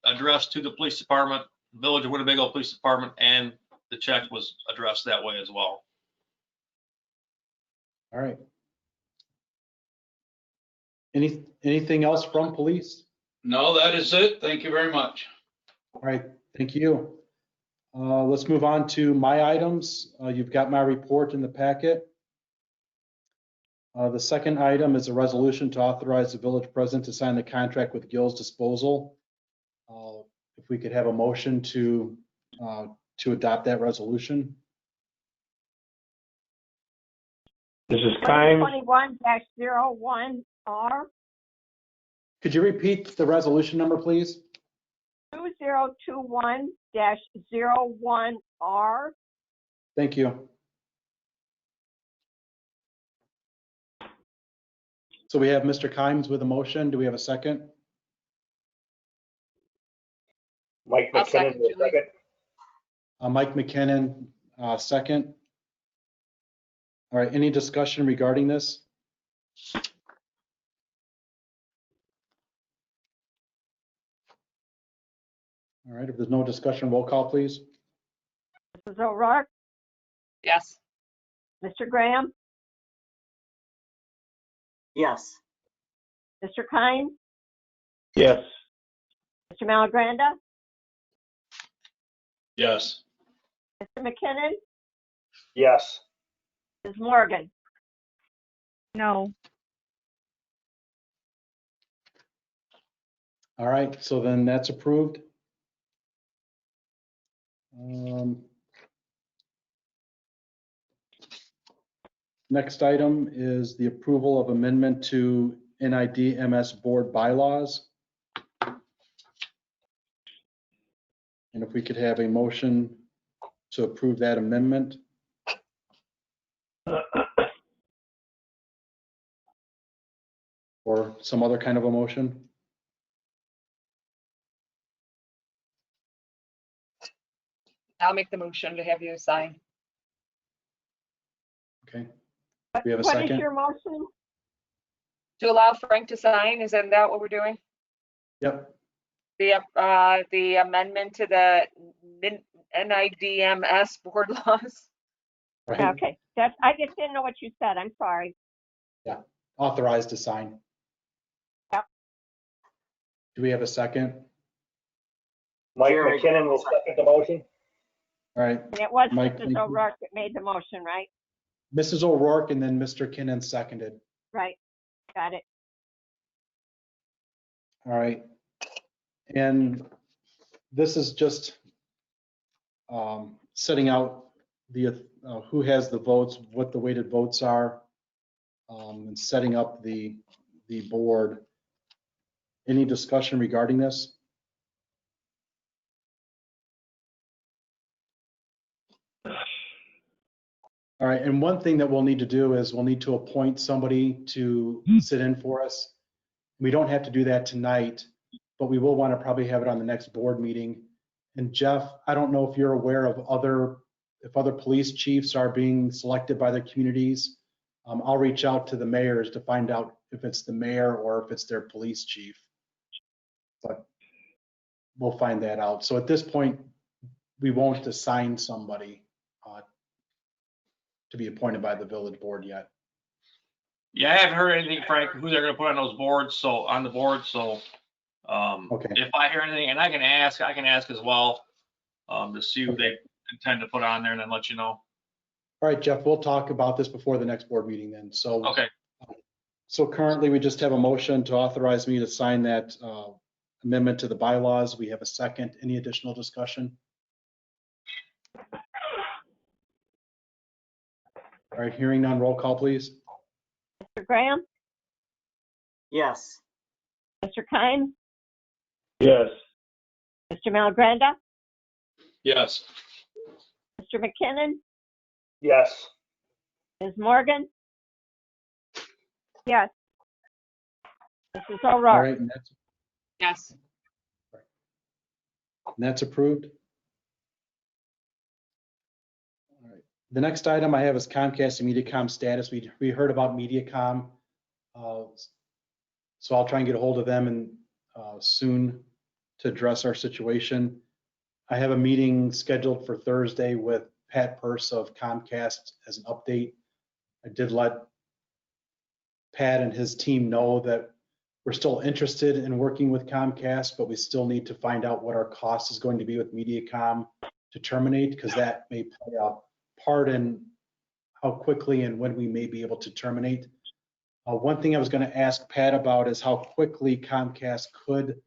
addressed to the police department, Village of Winnebago Police Department, and the check was addressed that way as well. All right. Anything else from police? No, that is it. Thank you very much. All right, thank you. Let's move on to my items. You've got my report in the packet. The second item is a resolution to authorize the village president to sign the contract with Gill's Disposal. If we could have a motion to adopt that resolution. This is Kimes. 2021-01R, Could you repeat the resolution number, please? 2021-01R. Thank you. So we have Mr. Kimes with a motion. Do we have a second? Mike I'll McKinnon, second, will Julie. second. Mike McKinnon, second. All right, any discussion regarding this? All right, if there's no discussion, roll call, please. Mrs. O'Rourke, Yes. Mr. Graham, Yes. Mr. Kine, Yes. Mr. Malagranda, Yes. Mr. McKinnon, Yes. Ms. Morgan. No. All right, so then that's approved. Next item is the approval of amendment to NIDMS board bylaws. And if we could have a motion to approve that amendment. Or some other kind of a motion. I'll make the motion to have you sign. Okay. Do we have a What is second? your motion? To allow Frank to sign, isn't that what we're doing? Yep. The amendment to the NIDMS board laws. Right. Okay, that's, I just didn't know what you said. I'm sorry. Authorized to sign. Yep. Do we have a second? Mike Jerry. McKinnon will second the motion. All right. And it was Mike, thank Mrs. you. O'Rourke that made the motion, right? Mrs. O'Rourke and then Mr. Kinnon seconded. Right, got it. All right. And this is just setting out the who has the votes, what the weighted votes are, and setting up the board. Any discussion regarding this? All right, and one thing that we'll need to do is we'll need to appoint somebody to sit in for us. We don't have to do that tonight, but we will want to probably have it on the next board meeting. And Jeff, I don't know if you're aware of if other police chiefs are being selected by their communities. I'll reach out to the mayors to find out if it's the mayor or if it's their police chief. But we'll find that out. So at this point, we won't assign somebody to be appointed by the village board yet. Yeah, I haven't heard anything, Frank, who they're gonna put on those boards, so, on the board, so, Okay. if I hear anything, and I can ask as well, to see who they intend to put on there and then let you know. All right, Jeff, we'll talk about this before the next board meeting then. So, Okay. so currently we just have a motion to authorize me to sign that amendment to the bylaws. We have a second. Any additional discussion? All right, hearing none, roll call, please. Mr. Graham, Yes. Mr. Kine, Yes. Mr. Malagranda, Yes. Mr. McKinnon, Yes. Ms. Morgan, yes. Mrs. All O'Rourke. right, and Yes. that's approved. All right. The next item I have is Comcast and Mediacom status. We heard about Mediacom. So I'll try and get a hold of them and soon to address our situation. I have a meeting scheduled for Thursday with Pat Purse of Comcast as an update. I did let Pat and his team know that we're still interested in working with Comcast, but we still need to find out what our cost is going to be with Mediacom to terminate, because that may play a part in how quickly and when we may be able to terminate. One thing I was going to ask Pat about is how quickly Comcast could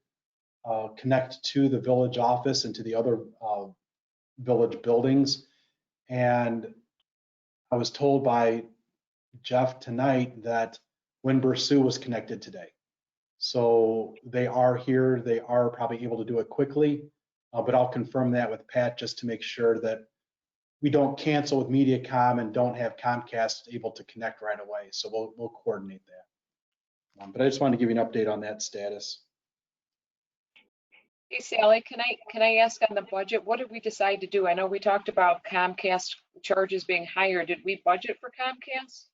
connect to the village office and to the other village buildings. And I was told by Jeff tonight that Winburn was connected today. So they are here. They are probably able to do it quickly, but I'll confirm that with Pat just to make sure that we don't cancel with Mediacom and don't have Comcast able to connect right away. So we'll coordinate that. But I just wanted to give you an update on that status. Hey, Sally, can I ask on the budget, what did we decide to do? I know we talked about Comcast charges being higher. Did we budget for Comcast?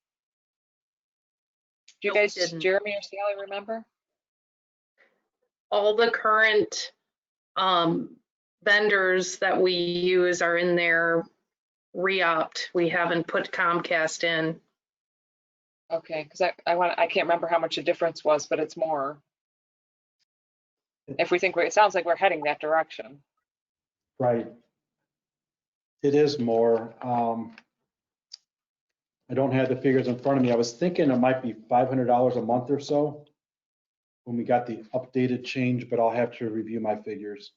Do you No, we guys, didn't. Jeremy or Sally, remember? All the current vendors that we use are in their re-opt. We haven't put Comcast in. Okay, because I can't remember how much the difference was, but it's more. If we think, it sounds like we're heading that direction. Right. It is more. I don't have the figures in front of me. I was thinking it might be $500 a month or so when we got the updated change, but I'll have to review my figures.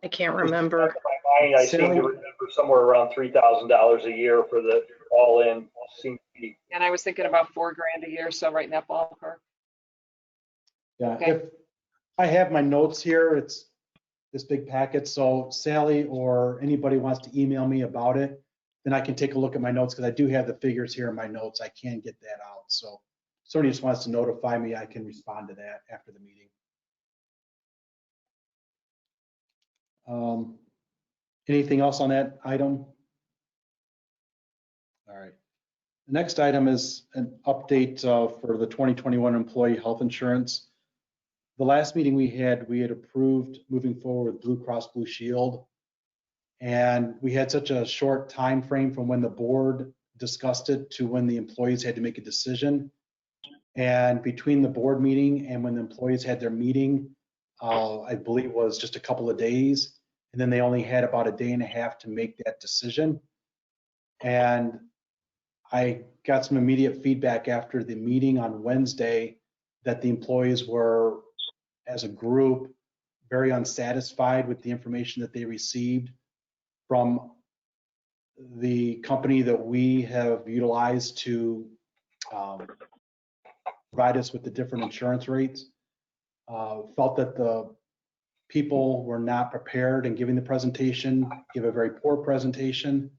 I can't remember. I seem to remember somewhere around $3,000 a year for the all-in. And I was thinking about $4,000 a year, so right in that ballpark. Yeah, Okay. if I have my notes here, it's this big packet. So Sally or anybody wants to email me about it, then I can take a look at my notes because I do have the figures here in my notes. I can get that out. So if somebody just wants to notify me, I can respond to that after the meeting. Anything else on that item? All right. The next item is an update for the 2021 employee health insurance. The last meeting we had approved moving forward with Blue Cross Blue Shield. And we had such a short time frame from when the board discussed it to when the employees had to make a decision. And between the board meeting and when the employees had their meeting, I believe was just a couple of days. And then they only had about a day and a half to make that decision. And I got some immediate feedback after the meeting on Wednesday that the employees were, as a group, very unsatisfied with the information that they received from the company that we have utilized to provide us with the different insurance rates. Felt that the people were not prepared in giving the presentation, give a very poor presentation,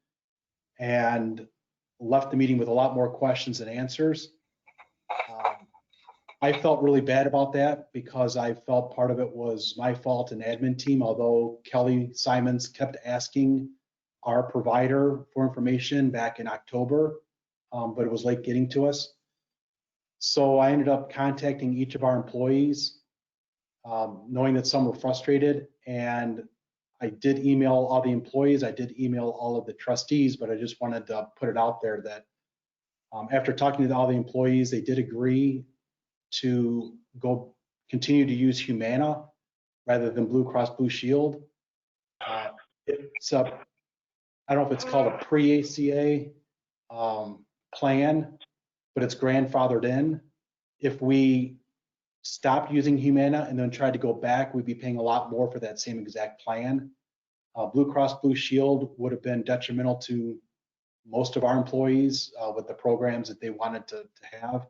and left the meeting with a lot more questions than answers. I felt really bad about that because I felt part of it was my fault and admin team, although Kelly Simons kept asking our provider for information back in October, but it was late getting to us. So I ended up contacting each of our employees, knowing that some were frustrated, and I did email all the employees. I did email all of the trustees, but I just wanted to put it out there that after talking to all the employees, they did agree to continue to use Humana rather than Blue Cross Blue Shield. It's a, I don't know if it's called a pre-ACA plan, but it's grandfathered in. If we stopped using Humana and then tried to go back, we'd be paying a lot more for that same exact plan. Blue Cross Blue Shield would have been detrimental to most of our employees with the programs that they wanted to have.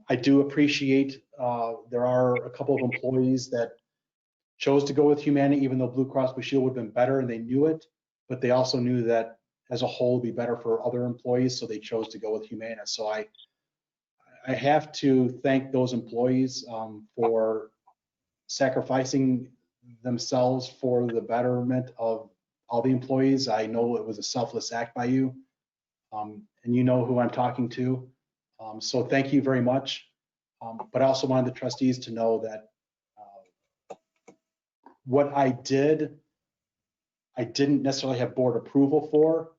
I do appreciate there are a couple of employees that chose to go with Humana, even though Blue Cross Blue Shield would have been better, and they knew it, but they also knew that as a whole, it'd be better for other employees, so they chose to go with Humana. So I have to thank those employees for sacrificing themselves for the betterment of all the employees. I know it was a selfless act by you, and you know who I'm talking to. So thank you very much. But I also wanted the trustees to know that what I did, I didn't necessarily have board approval for,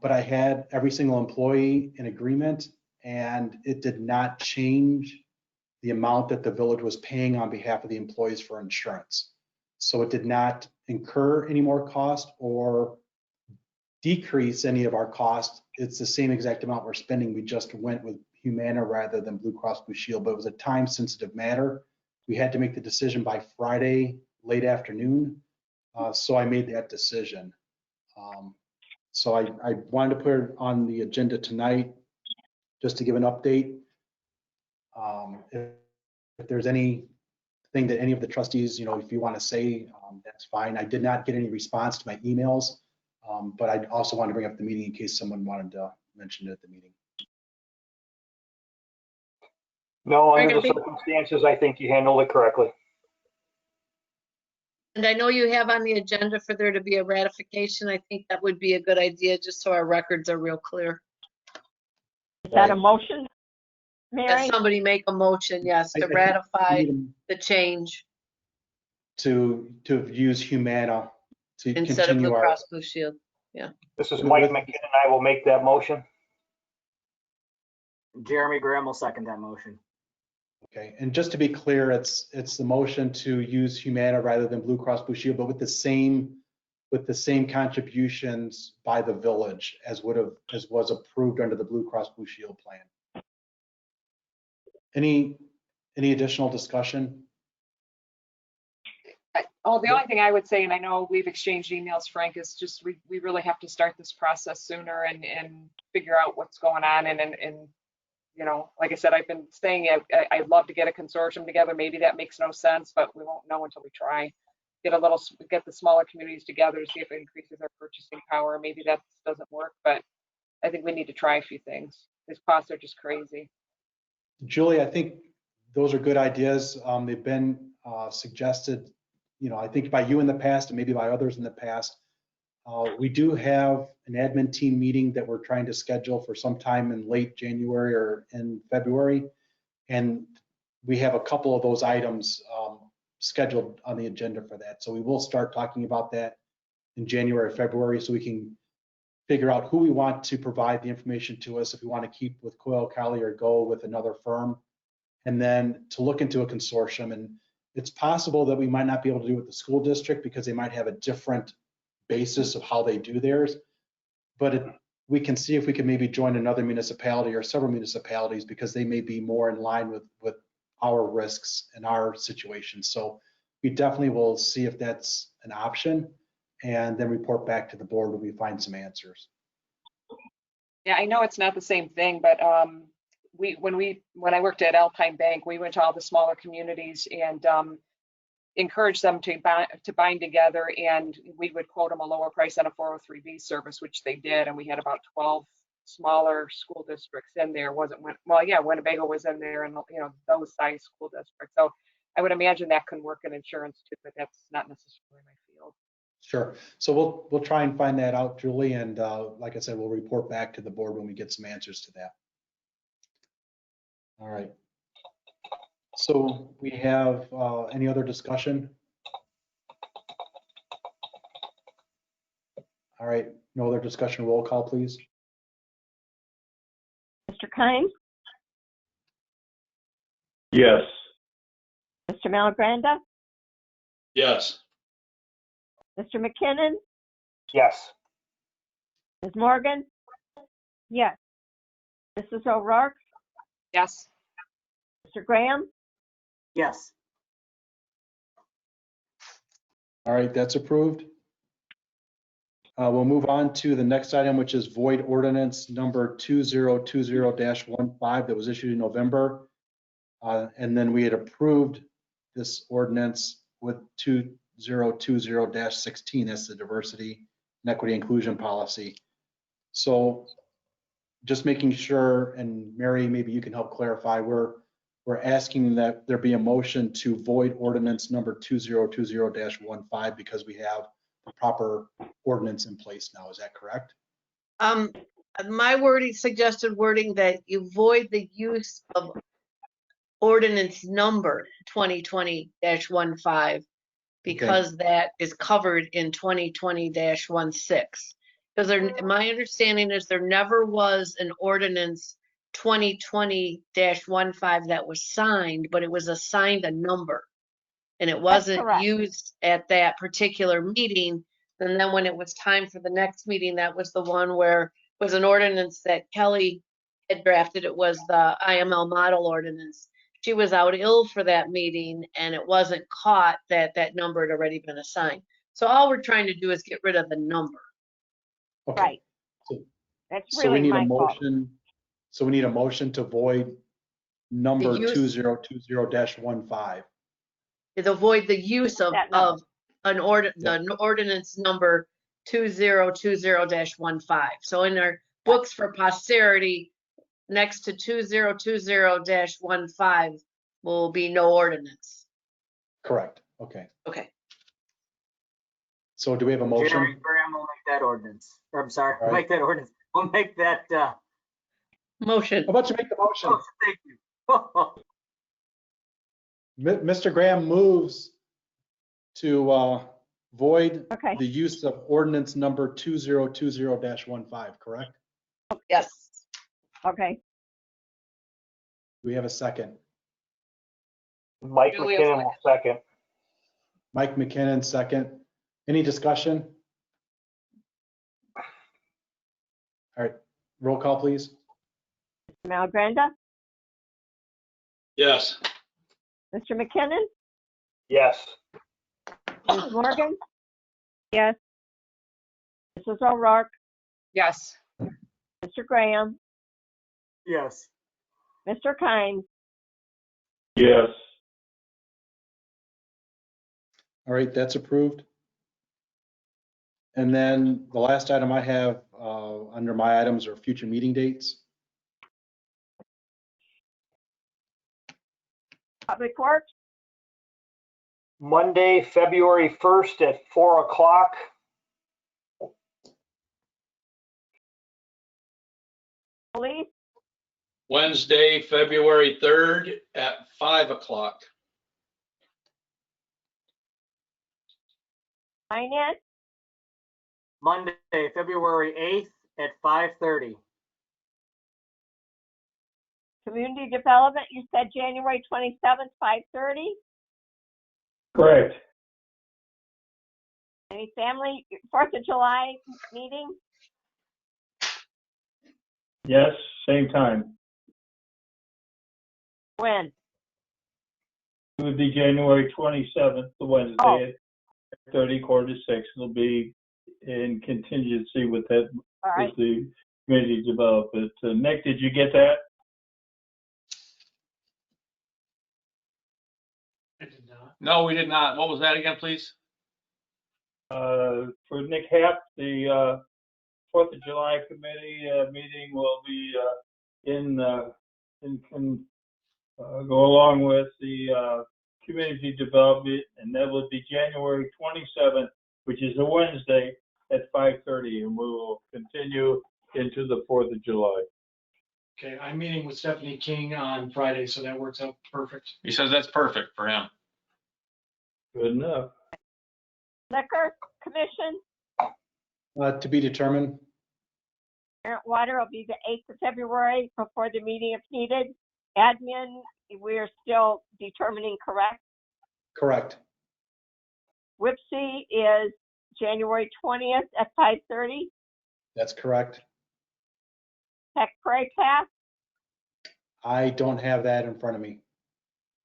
but I had every single employee in agreement, and it did not change the amount that the village was paying on behalf of the employees for insurance. So it did not incur any more cost or decrease any of our costs. It's the same exact amount we're spending. We just went with Humana rather than Blue Cross Blue Shield, but it was a time sensitive matter. We had to make the decision by Friday, late afternoon. So I made that decision. So I wanted to put it on the agenda tonight just to give an update. If there's anything that any of the trustees, if you want to say, that's fine. I did not get any response to my emails, but I also wanted to bring up the meeting in case someone wanted to mention it at the meeting. No, under the circumstances, I think you handled it correctly. And I know you have on the agenda for there to be a ratification. I think that would be a good idea, just so our records are real clear. Is that a motion, That Mary? somebody make a motion, yes, to ratify the change To use Humana to instead of continue Blue our. Cross Blue Shield. Yeah. This is Mike McKinnon. I will make that motion. Jeremy Graham will second that motion. Okay, and just to be clear, it's the motion to use Humana rather than Blue Cross Blue Shield, but with the same contributions by the village as was approved under the Blue Cross Blue Shield plan. Any additional discussion? The only thing I would say, and I know we've exchanged emails, Frank, is just we really have to start this process sooner and figure out what's going on. And you know, like I said, I've been saying I'd love to get a consortium together. Maybe that makes no sense, but we won't know until we try. Get the smaller communities together to see if it increases our purchasing power. Maybe that doesn't work, but I think we need to try a few things. These costs are just crazy. Julie, I think those are good ideas. They've been suggested, you know, I think by you in the past and maybe by others in the past. We do have an admin team meeting that we're trying to schedule for sometime in late January or in February. And we have a couple of those items scheduled on the agenda for that. So we will start talking about that in January, February, so we can figure out who we want to provide the information to us, if we want to keep with Coyle Colley or go with another firm, and then to look into a consortium. And it's possible that we might not be able to do it with the school district because they might have a different basis of how they do theirs. But we can see if we can maybe join another municipality or several municipalities because they may be more in line with our risks and our situation. So we definitely will see if that's an option and then report back to the board when we find some answers. Yeah, I know it's not the same thing, but when I worked at Alpine Bank, we went to all the smaller communities and encouraged them to bind together, and we would quote them a lower price on a 403B service, which they did, and we had about 12 smaller school districts in there. Winnebago was in there, and you know, those size school districts. So I would imagine that can work in insurance too, but that's not necessarily my field. Sure. So we'll try and find that out, Julie, and like I said, we'll report back to the board when we get some answers to that. All right. So we have any other discussion? All right, no other discussion. Roll call, please. Mr. Kynes, Yes. Mr. Malagranda, Yes. Mr. McKinnon, Yes. Ms. Morgan, Yes. Mrs. O'Rourke, Yes. Mr. Graham, Yes. All right, that's approved. We'll move on to the next item, which is void ordinance number 2020-15 that was issued in November. And then we had approved this ordinance with 2020-16 as the diversity and equity inclusion policy. So just making sure, and Mary, maybe you can help clarify, we're asking that there be a motion to void ordinance number 2020-15 because we have the proper ordinance in place now. Is that correct? My suggested wording that you void the use of ordinance number 2020-15 because that is covered in 2020-16. Because my understanding is there never was an ordinance 2020-15 that was signed, but it was assigned a number. And it wasn't correct. used at that particular meeting. And then when it was time for the next meeting, that was the one where it was an ordinance that Kelly had drafted. It was the IML model ordinance. She was out ill for that meeting and it wasn't caught that that number had already been assigned. So all we're trying to do is get rid of the number. Okay. Right. So, That's so we really need a my fault. motion. So we need a motion to void number 2020-15. To avoid the use of That number. the ordinance number 2020-15. So in our books for posterity, next to 2020-15 will be no ordinance. Correct. Okay. Okay. So do we have a motion? Jeremy Graham will make that ordinance. Or, I'm sorry, All right. make that ordinance. We'll make that. Motion. How about you make the motion? Oh, thank you. Mr. Graham moves to void Okay. the use of ordinance number 2020-15, correct? Yes. Okay. Do we have a second? Mike Julia McKinnon will second. Mike McKinnon, second. Any discussion? All right, roll call, please. Mr. Malgranda, Yes. Mr. McKinnon, Yes. Ms. Morgan, yes, Mrs. O'Rourke, Yes. Mr. Graham, Yes. Mr. Kynes, Yes. All right, that's approved. And then the last item I have under my items are future meeting dates. Public Works, Monday, February 1st at 4 o'clock. Police, Wednesday, February 3rd at 5 o'clock. Finance, Monday, February 8th at 5:30. Community Development, you said January 27th, 5:30. Correct. Any family, 4th of July meeting? Yes, same time. When? It would be January 27th, the Wednesday Oh. at 30, 4 to 6. It'll be in contingency with that, All right, with the community development. Nick, did you get that? I did not. No, we did not. What was that again, please? For Nick Happ, the 4th of July committee meeting will be go along with the community development, and that will be January 27th, which is a Wednesday at 5:30, and we will continue into the 4th of July. Okay, I'm meeting with Stephanie King on Friday, so that works out perfect. He says that's perfect for him. Good enough. Liquor Commission, To be determined. Parent Water will be the 8th of February before the meeting if needed. Admin, we're still determining, correct? Correct. WIPSI is January 20th at 5:30. That's correct. Tech Prairie Path, I don't have that in front of me.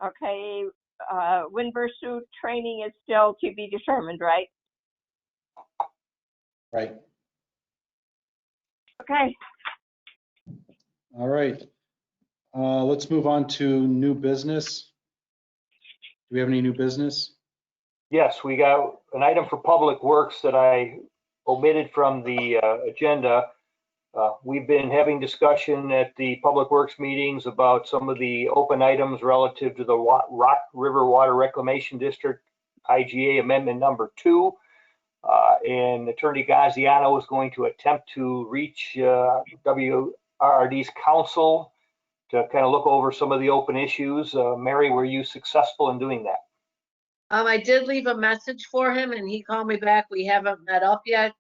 okay. Winversu training is still to be determined, right? Right. Okay, All right. Let's move on to new business. Do we have any new business? Yes, we got an item for Public Works that I omitted from the agenda. We've been having discussion at the Public Works meetings about some of the open items relative to the Rock River Water Reclamation District, IGA Amendment Number 2. And Attorney Gaziano is going to attempt to reach WRRD's counsel to kind of look over some of the open issues. Mary, were you successful in doing that? I did leave a message for him and he called me back. We haven't met up yet.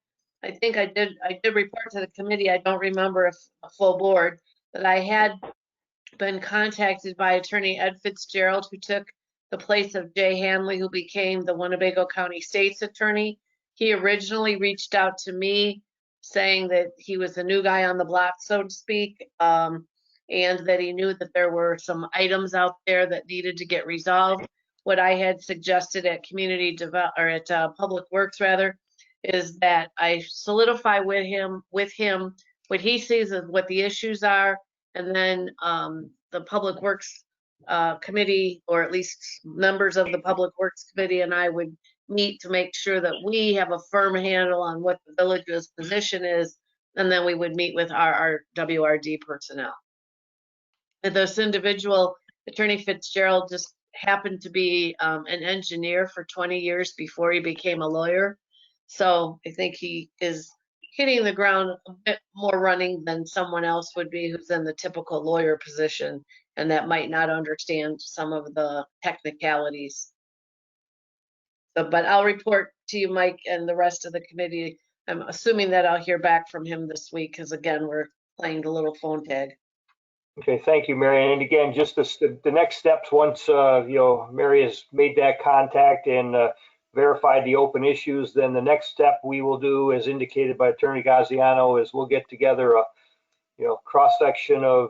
I think I did report to the committee. I don't remember if a full board that I had been contacted by attorney Ed Fitzgerald, who took the place of Jay Hanley, who became the Winnebago County State's attorney. He originally reached out to me saying that he was the new guy on the block, so to speak, and that he knew that there were some items out there that needed to get resolved. What I had suggested at Public Works rather, is that I solidify with him what he sees as what the issues are, and then the Public Works Committee, or at least members of the Public Works Committee, and I would meet to make sure that we have a firm handle on what the village's position is, and then we would meet with our WRD personnel. And this individual, Attorney Fitzgerald, just happened to be an engineer for 20 years before he became a lawyer. So I think he is hitting the ground a bit more running than someone else would be who's in the typical lawyer position and that might not understand some of the technicalities. So, but I'll report to you, Mike, and the rest of the committee. I'm assuming that I'll hear back from him this week because again, we're playing the little phone tag. Okay, thank you, Mary. And again, just the next steps, once, Mary has made that contact and verified the open issues, then the next step we will do, as indicated by Attorney Gaziano, is we'll get together a, cross-section of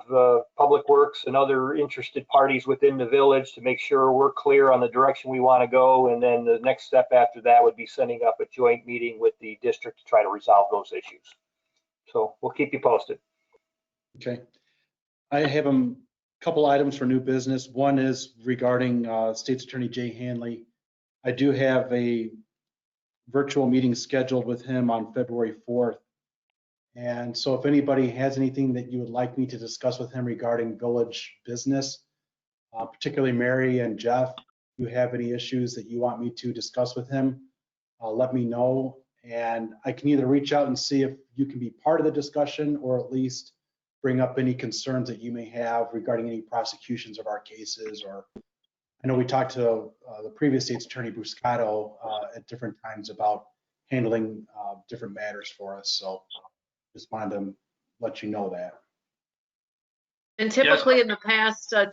Public Works and other interested parties within the village to make sure we're clear on the direction we want to go. And then the next step after that would be setting up a joint meeting with the district to try to resolve those issues. So we'll keep you posted. Okay. I have a couple items for new business. One is regarding State's Attorney Jay Hanley. I do have a virtual meeting scheduled with him on February 4th. And so if anybody has anything that you would like me to discuss with him regarding village business, particularly Mary and Jeff, if you have any issues that you want me to discuss with him, let me know. And I can either reach out and see if you can be part of the discussion or at least bring up any concerns that you may have regarding any prosecutions of our cases. Or I know we talked to the previous State's Attorney Bruscato at different times about handling different matters for us. So just wanted to let you know that. And typically in the past, State's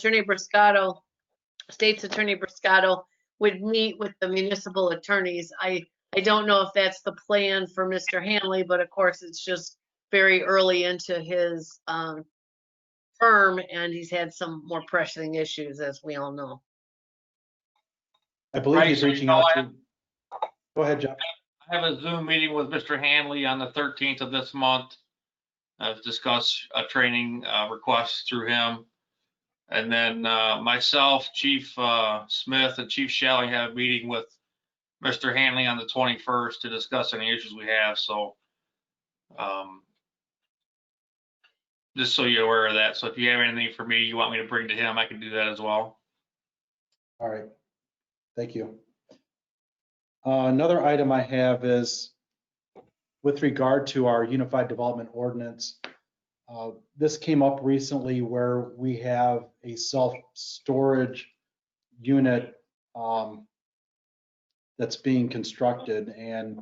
Attorney Bruscato would meet with the municipal attorneys. I don't know if that's the plan for Mr. Hanley, but of course it's just very early into his term, and he's had some more pressing issues, as we all know. I believe he's reaching out to. Go ahead, Jeff. I have a Zoom meeting with Mr. Hanley on the 13th of this month to discuss a training request through him. And then myself, Chief Smith, and Chief Shelley have a meeting with Mr. Hanley on the 21st to discuss any issues we have. So just so you're aware of that. So if you have anything for me you want me to bring to him, I can do that as well. All right. Thank you. Another item I have is with regard to our Unified Development Ordinance. This came up recently where we have a self-storage unit that's being constructed, and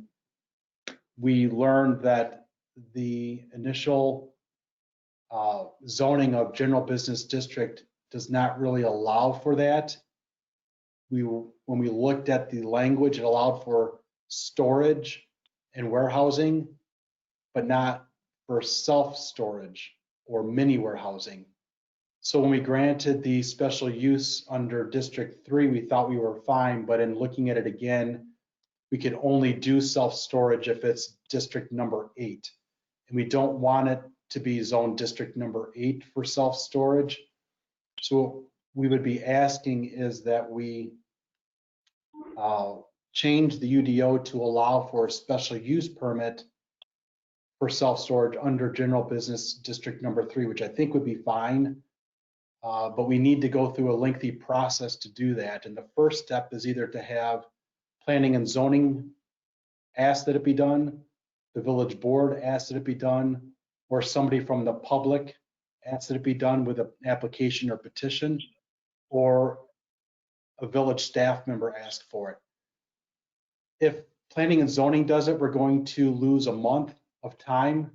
we learned that the initial zoning of general business district does not really allow for that. When we looked at the language, it allowed for storage and warehousing, but not for self-storage or mini warehousing. So when we granted the special use under District 3, we thought we were fine, but in looking at it again, we could only do self-storage if it's District number 8. And we don't want it to be zone District number 8 for self-storage. So what we would be asking is that we change the UDO to allow for a special use permit for self-storage under general business district number 3, which I think would be fine. But we need to go through a lengthy process to do that. And the first step is either to have planning and zoning ask that it be done, the village board ask that it be done, or somebody from the public ask that it be done with an application or petition, or a village staff member ask for it. If planning and zoning does it, we're going to lose a month of time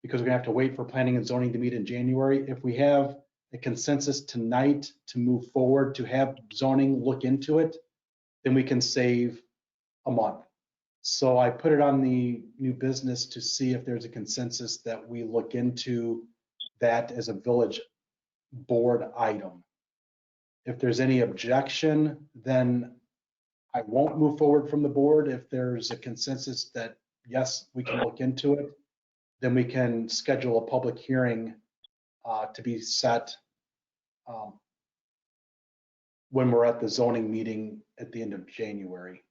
because we're gonna have to wait for planning and zoning to meet in January. If we have a consensus tonight to move forward, to have zoning look into it, then we can save a month. So I put it on the new business to see if there's a consensus that we look into that as a village board item. If there's any objection, then I won't move forward from the board. If there's a consensus that, yes, we can look into it, then we can schedule a public hearing to be set when we're at the zoning meeting at the end of January.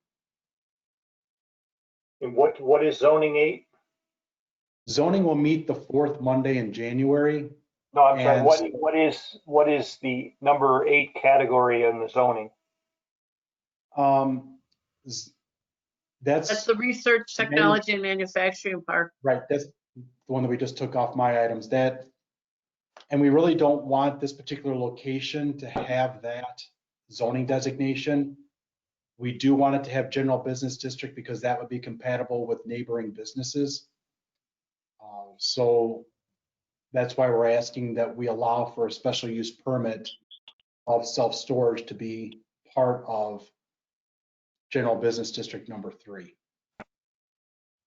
And what is zoning 8? Zoning will meet the 4th Monday in January. No, I'm sorry. What is the number 8 category in the zoning? That's the research, technology, and manufacturing park. Right, that's the one that we just took off my items. And we really don't want this particular location to have that zoning designation. We do want it to have general business district because that would be compatible with neighboring businesses. So that's why we're asking that we allow for a special use permit of self-storage to be part of general business district number 3.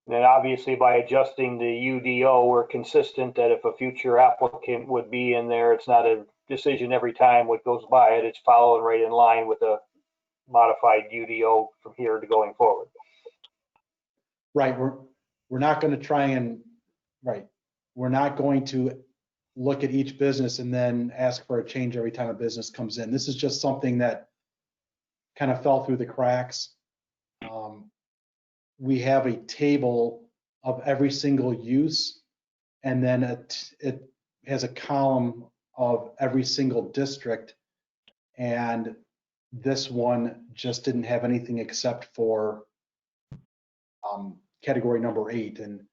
Then obviously by adjusting the UDO, we're consistent that if a future applicant would be in there, it's not a decision every time what goes by it. It's following right in line with a modified UDO from here to going forward. Right, we're not going to try and, right, we're not going to look at each business and then ask for a change every time a business comes in. This is just something that kind of fell through the cracks. We have a table of every single use, and then it has a column of every single district. And this one just didn't have anything except for category number 8. And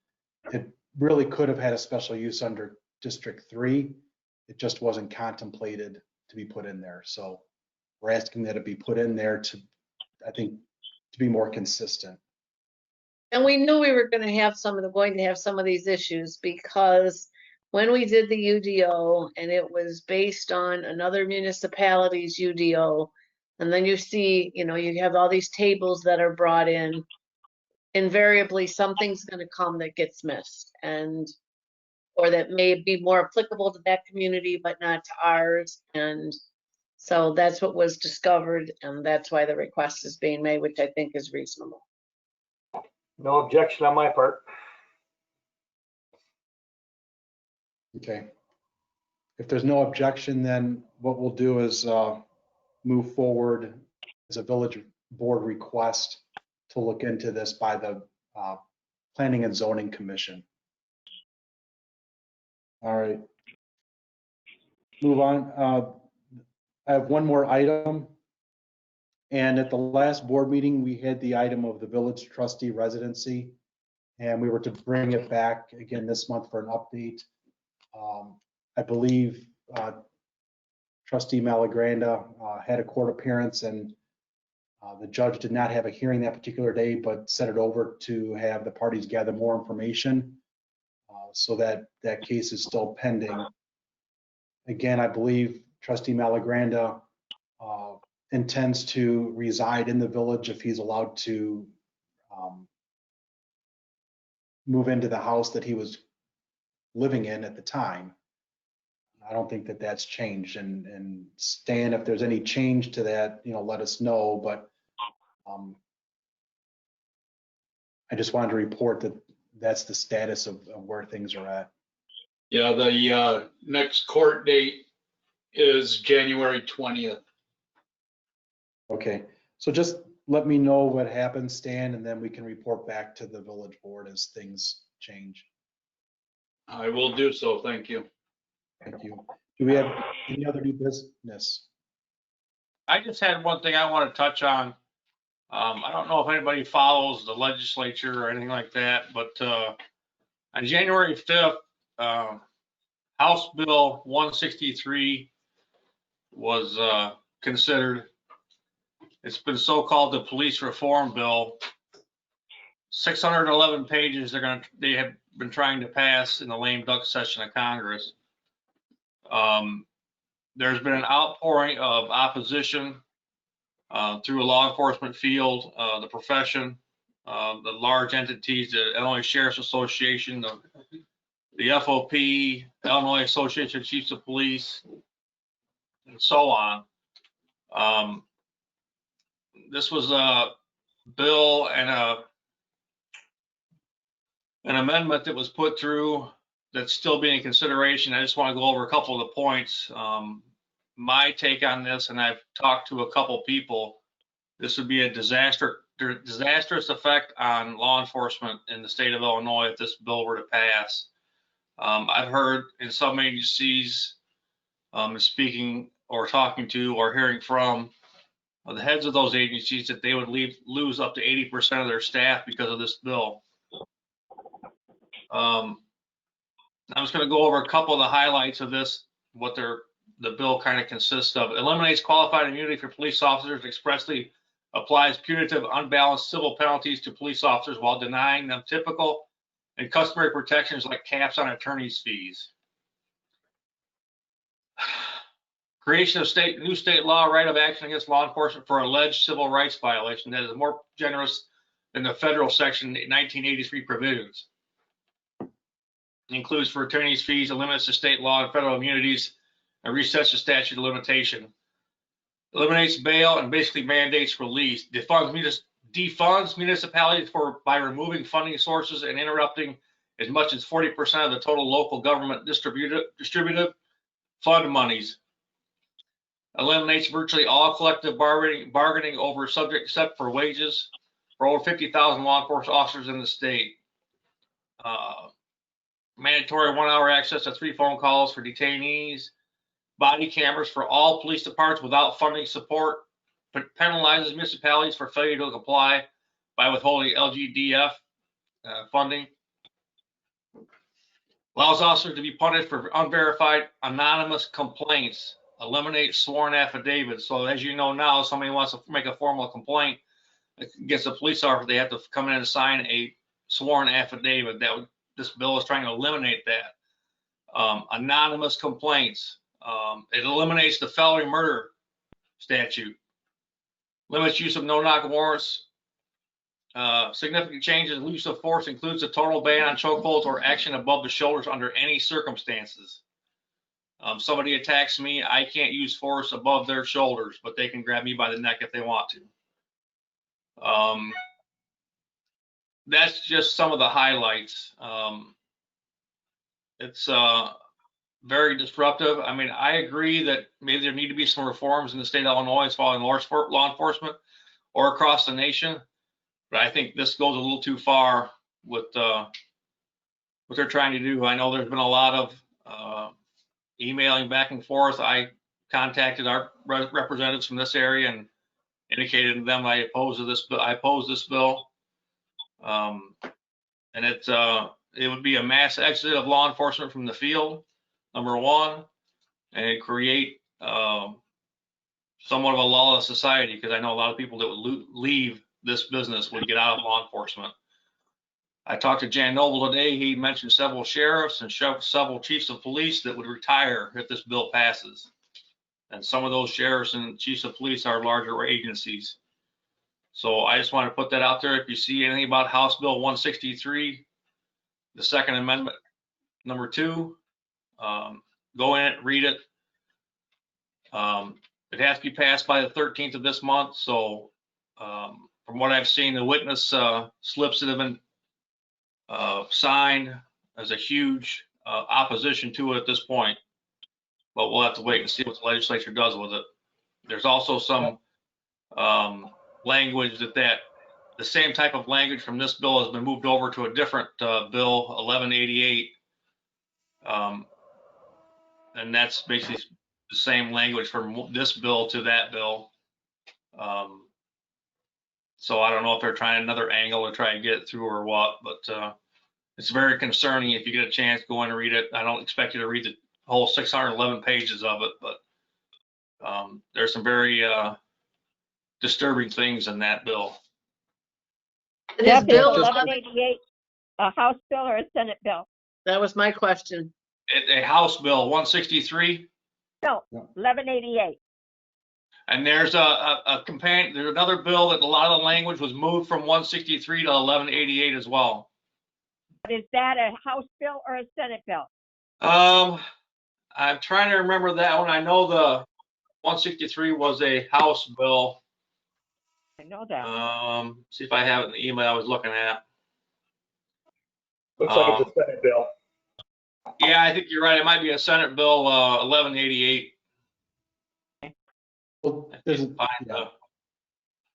it really could have had a special use under District 3. It just wasn't contemplated to be put in there. So we're asking that it be put in there to, I think, to be more consistent. And we knew we were going to have some of these issues because when we did the UDO and it was based on another municipality's UDO, and then you see, you have all these tables that are brought in, invariably something's going to come that gets missed, or that may be more applicable to that community but not to ours. And so that's what was discovered, and that's why the request is being made, which I think is reasonable. No objection on my part. Okay. If there's no objection, then what we'll do is move forward as a village board request to look into this by the Planning and Zoning Commission. All right. Move on. I have one more item. And at the last board meeting, we had the item of the village trustee residency, and we were to bring it back again this month for an update. I believe Trustee Malagranda had a court appearance, and the judge did not have a hearing that particular day, but set it over to have the parties gather more information. So that case is still pending. Again, I believe Trustee Malagranda intends to reside in the village if he's allowed to move into the house that he was living in at the time. I don't think that that's changed. And Stan, if there's any change to that, let us know. But I just wanted to report that that's the status of where things are at. Yeah, the next court date is January 20th. Okay, so just let me know what happens, Stan, and then we can report back to the village board as things change. I will do so. Thank you. Thank you. Do we have any other new business? I just had one thing I want to touch on. I don't know if anybody follows the legislature or anything like that, but on January 5th, House Bill 163 was considered. It's been so-called the police reform bill. 611 pages they have been trying to pass in the lame duck session of Congress. There's been an outpouring of opposition through a law enforcement field, the profession, the large entities, the Illinois Sheriff's Association, the FOP, Illinois Association of Chiefs of Police, and so on. This was a bill and an amendment that was put through that's still being in consideration. I just want to go over a couple of the points. My take on this, and I've talked to a couple people, this would be a disastrous effect on law enforcement in the state of Illinois if this bill were to pass. I've heard in some agencies speaking or talking to or hearing from the heads of those agencies that they would lose up to 80% of their staff because of this bill. I'm just going to go over a couple of the highlights of this, what the bill kind of consists of. It eliminates qualified immunity for police officers, expressly applies punitive, unbalanced civil penalties to police officers while denying them typical and customary protections like caps on attorney's fees. Creation of new state law right of action against law enforcement for alleged civil rights violation that is more generous than the federal section 1983 provisions. It includes for attorneys' fees, eliminates the state law and federal immunities, and resets the statute of limitation. Eliminates bail and basically mandates release. Defunds municipalities by removing funding sources and interrupting as much as 40% of the total local government distributive fund monies. Eliminates virtually all collective bargaining over subject except for wages for over 50,000 law enforcement officers in the state. Mandatory 1 hour access to 3 phone calls for detainees. Body cameras for all police departments without funding support. Penalizes municipalities for failure to comply by withholding LGDF funding. Allows officers to be punished for unverified anonymous complaints. Eliminate sworn affidavits. So as you know now, somebody wants to make a formal complaint against a police officer, they have to come in and sign a sworn affidavit. This bill is trying to eliminate that. Anonymous complaints. It eliminates the felony murder statute. Limits use of no-knock warrants. Significant changes in use of force includes a total ban on chokeholds or action above the shoulders under any circumstances. Somebody attacks me, I can't use force above their shoulders, but they can grab me by the neck if they want to. That's just some of the highlights. It's very disruptive. I mean, I agree that maybe there need to be some reforms in the state of Illinois as far as law enforcement or across the nation. But I think this goes a little too far with what they're trying to do. I know there's been a lot of emailing back and forth. I contacted our representatives from this area and indicated to them I oppose this bill. And it would be a mass exit of law enforcement from the field, number one, and it create somewhat of a lawless society, because I know a lot of people that would leave this business would get out of law enforcement. I talked to Jan Noble today. He mentioned several sheriffs and several chiefs of police that would retire if this bill passes. And some of those sheriffs and chiefs of police are larger agencies. So I just want to put that out there. If you see anything about House Bill 163, the Second Amendment, number 2, go in it, read it. It has to be passed by the 13th of this month. So from what I've seen, the witness slips that have been signed, there's a huge opposition to it at this point. But we'll have to wait and see what the legislature does with it. There's also some language that the same type of language from this bill has been moved over to a different bill, 1188. And that's basically the same language from this bill to that bill. So I don't know if they're trying another angle to try and get it through or what, but it's very concerning. If you get a chance, go in and read it. I don't expect you to read the whole 611 pages of it, but there's some very disturbing things in that bill. This bill is 1188 a House bill or a Senate bill? That was my question. A House Bill 163. No, 1188. And there's a companion. There's another bill that a lot of the language was moved from 163 to 1188 as well. Is that a House bill or a Senate bill? I'm trying to remember that one. I know the 163 was a House bill. I know that. See if I have it in the email I was looking at. Looks like it's a Senate bill. Yeah, I think you're right. It might be a Senate Bill 1188. Well, I can't find the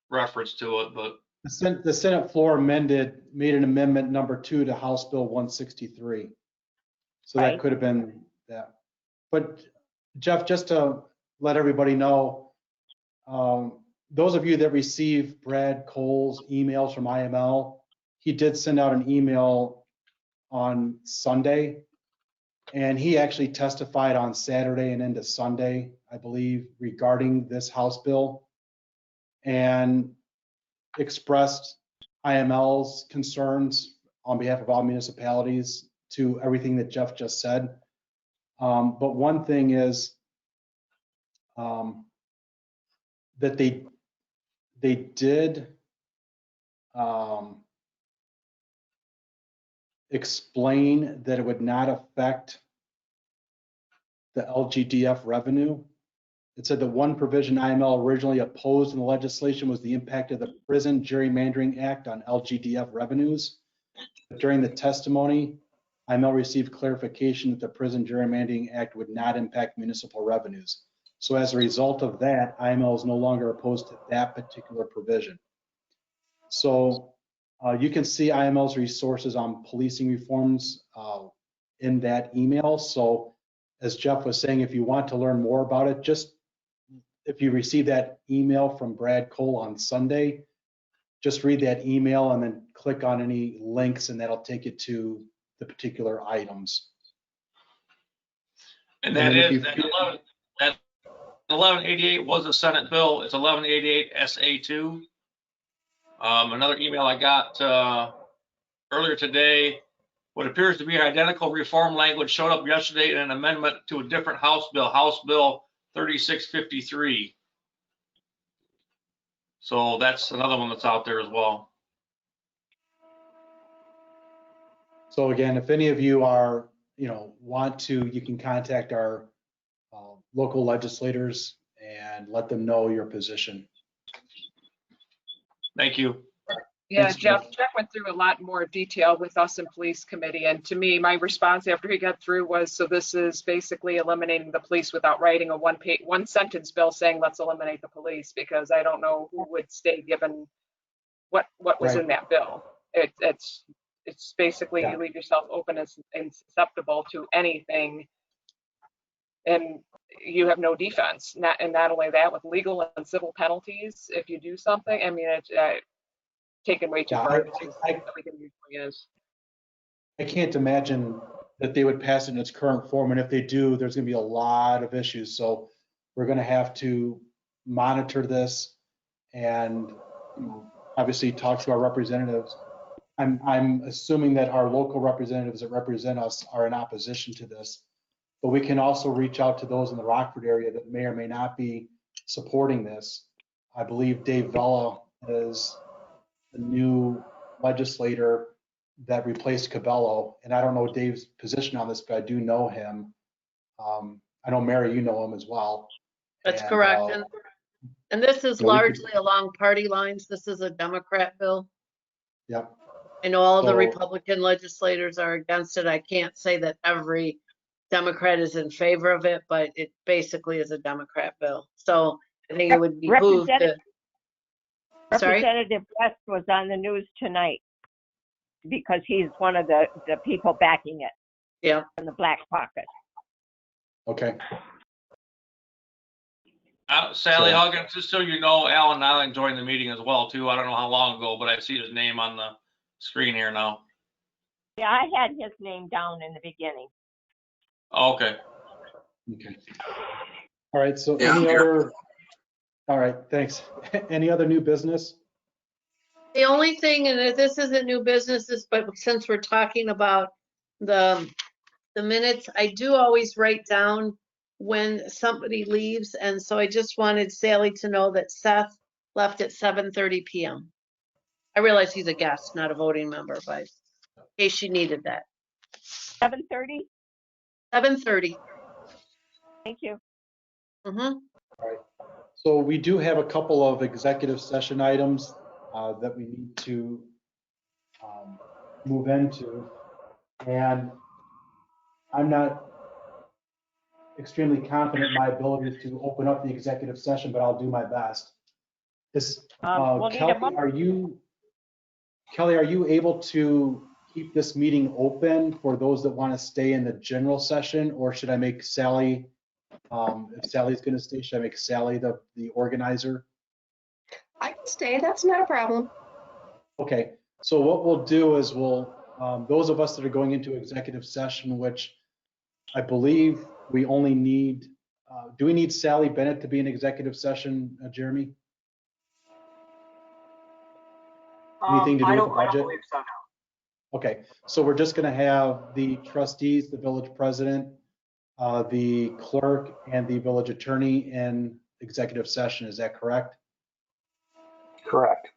reference to it, but the Senate floor made an amendment number 2 to House Bill 163. So that could have been that. But Jeff, just to let everybody know, those of you that receive Brad Cole's emails from IML, he did send out an email on Sunday, and he actually testified on Saturday and into Sunday, I believe, regarding this House bill, and expressed IML's concerns on behalf of all municipalities to everything that Jeff just said. But one thing is, that they did explain that it would not affect the LGDF revenue. It said that one provision IML originally opposed in the legislation was the impact of the Prison Gerrymandering Act on LGDF revenues. But during the testimony, IML received clarification that the Prison Gerrymandering Act would not impact municipal revenues. So as a result of that, IML is no longer opposed to that particular provision. So you can see IML's resources on policing reforms in that email. So as Jeff was saying, if you want to learn more about it, just if you receive that email from Brad Cole on Sunday, just read that email and then click on any links and that'll take you to the particular items. And that is, that 1188 was a Senate bill. It's 1188 SA2. Another email I got earlier today, what appears to be identical reform language showed up yesterday in an amendment to a different House Bill 3653. So that's another one that's out there as well. So again, if any of you are, want to, you can contact our local legislators and let them know your position. Thank you. Yeah, Thanks, Jeff went through a lot more detail with us in police committee. And to me, my response after he got through was, so this is basically eliminating the police without writing a one sentence bill saying, let's eliminate the police, because I don't know who would stay given what was Right. in that bill. It's basically Yeah. you leave yourself open and susceptible to anything. And you have no defense. Not only that, with legal and civil penalties, if you do something, I mean, it's taken way too Yeah, far that we can usually is. I can't imagine that they would pass it in its current form. And if they do, there's going to be a lot of issues. So we're going to have to monitor this and obviously talk to our representatives. I'm assuming that our local representatives that represent us are in opposition to this, but we can also reach out to those in the Rockford area that may or may not be supporting this. I believe Dave Vella is the new legislator that replaced Cabello, and I don't know Dave's position on this, but I do know him. I know Mary, you know him as well. That's correct. And this is largely along party lines. This is a Democrat bill. Yep. I know all the Republican legislators are against it. I can't say that every Democrat is in favor of it, but it basically is a Democrat bill. So I think it would behoove to. Sorry? Representative West was on the news tonight because he's one of the people backing it. Yeah. In the Black Caucus. Okay. Sally Huggins, just so you know, Alan Nyland joined the meeting as well too. I don't know how long ago, but I see his name on the screen here now. Yeah, I had his name down in the beginning. Okay. Okay. All right. So any other? All right. Thanks. Any other new business? The only thing, and this isn't new business, but since we're talking about the minutes, I do always write down when somebody leaves, and so I just wanted Sally to know that Seth left at 7:30 p.m. I realize he's a guest, not a voting member, but in case she needed that. 7:30? 7:30. Thank you. Mm-hmm. All right. So we do have a couple of executive session items that we need to move into, and I'm not extremely confident in my abilities to open up the executive session, but I'll do my best. We'll need a motion. Kelly, are you able to keep this meeting open for those that want to stay in the general session, or should I make Sally, if Sally's going to stay, should I make Sally the organizer? I can stay, that's not a problem. Okay, so what we'll do is those of us that are going into executive session, which I believe we only need, do we need Sally Bennett to be in executive session, Jeremy? Anything to do with the budget? I don't believe so, no. Okay, so we're just going to have the trustees, the village president, the clerk and the village attorney in executive session. Is that correct? Correct.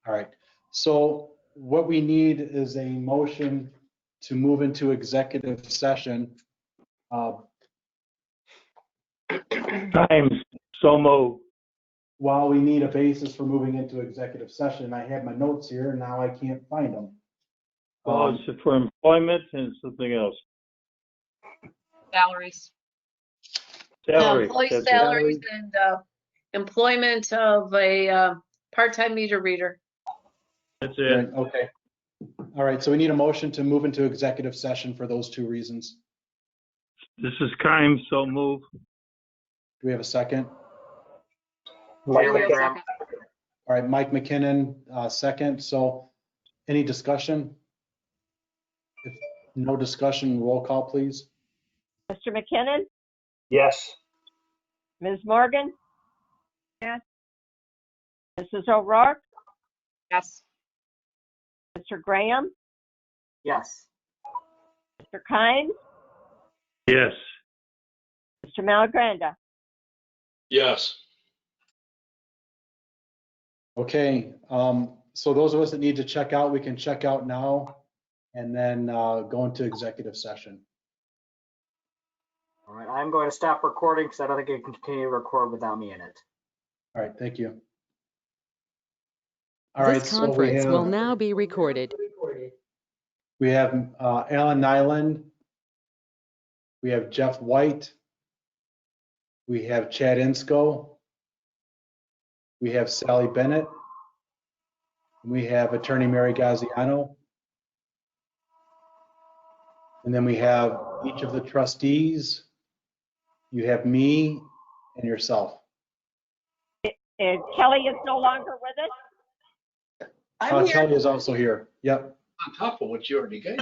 All right. So what we need is a motion to move into executive session. Times, so moved. While we need a basis for moving into executive session, I have my notes here and now I can't find them. Well, it's for employment and something else. Salaries. Salary. Employee that's it. salaries and employment of a part-time meter reader. That's it. Okay. All right. So we need a motion to move into executive session for those two reasons. This is Kimes, so moved. Do we have a second? Mike Taylor, McKinnon. second. All right, Mike McKinnon, second. So any discussion? If no discussion, roll call, please. Mr. McKinnon, Yes. Ms. Morgan, Yes. Mrs. O'Rourke, Yes. Mr. Graham, Yes. Mr. Kynes, Yes. Mr. Malagranda. Yes. Okay, so those of us that need to check out, we can check out now and then go into executive session. All right, I'm going to stop recording because I don't think it can continue to record without me in it. All right, thank you. All right, This so we conference will have, now be recorded. we have Alan Nyland, we have Jeff White, we have Chad Insko, we have Sally Bennett, and we have Attorney Mary Gaziano. And then we have each of the trustees. You have me and yourself. Kelly is no longer with us. Kelly is also here. Yep. On top of what you already gave.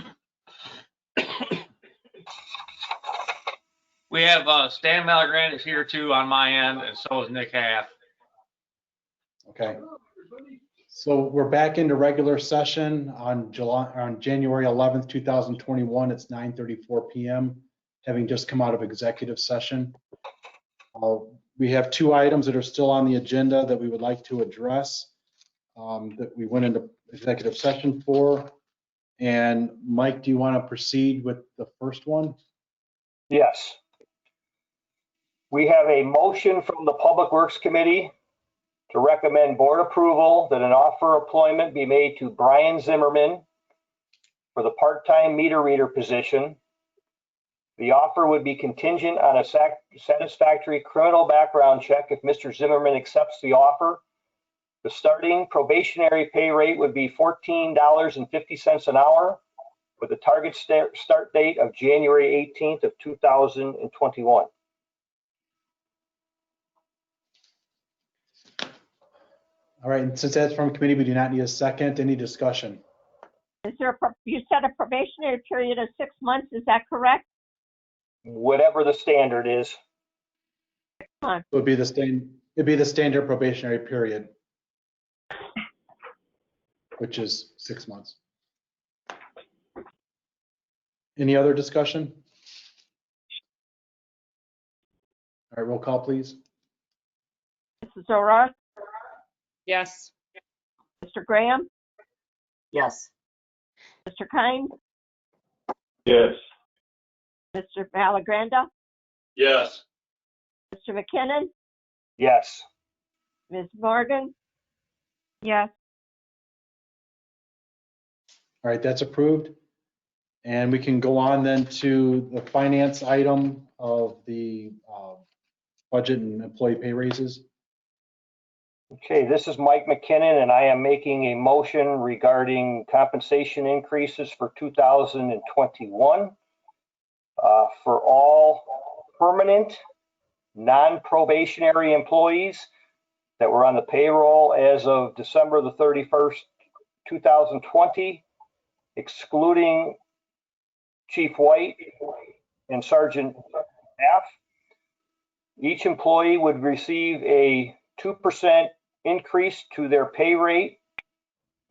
We have Stan Malagrand is here too on my end, and so is Nick Half. Okay. So we're back into regular session on January 11th, 2021. It's 9:34 p.m. Having just come out of executive session. We have two items that are still on the agenda that we would like to address that we went into executive session for. And Mike, do you want to proceed with the first one? Yes. We have a motion from the Public Works Committee to recommend board approval that an offer of employment be made to Brian Zimmerman for the part-time meter reader position. The offer would be contingent on a satisfactory criminal background check if Mr. Zimmerman accepts the offer. The starting probationary pay rate would be $14.50 an hour with a target start date of January 18th of 2021. All right, and since that's from committee, we do not need a second. Any discussion? You said a probationary period of 6 months, is that correct? Whatever the standard is. It would be the standard probationary period, which is 6 months. Any other discussion? All right, roll call, please. Mrs. O'Rourke, Yes. Mr. Graham, Yes. Mr. Kynes, Yes. Mr. Malagranda, Yes. Mr. McKinnon, Yes. Ms. Morgan, Yes. All right, that's approved. And we can go on then to the finance item of the budget and employee pay raises. Okay, this is Mike McKinnon, and I am making a motion regarding compensation increases for 2021 for all permanent, non-probationary employees that were on the payroll as of December the 31st, 2020, excluding Chief White and Sergeant F. Each employee would receive a 2% increase to their pay rate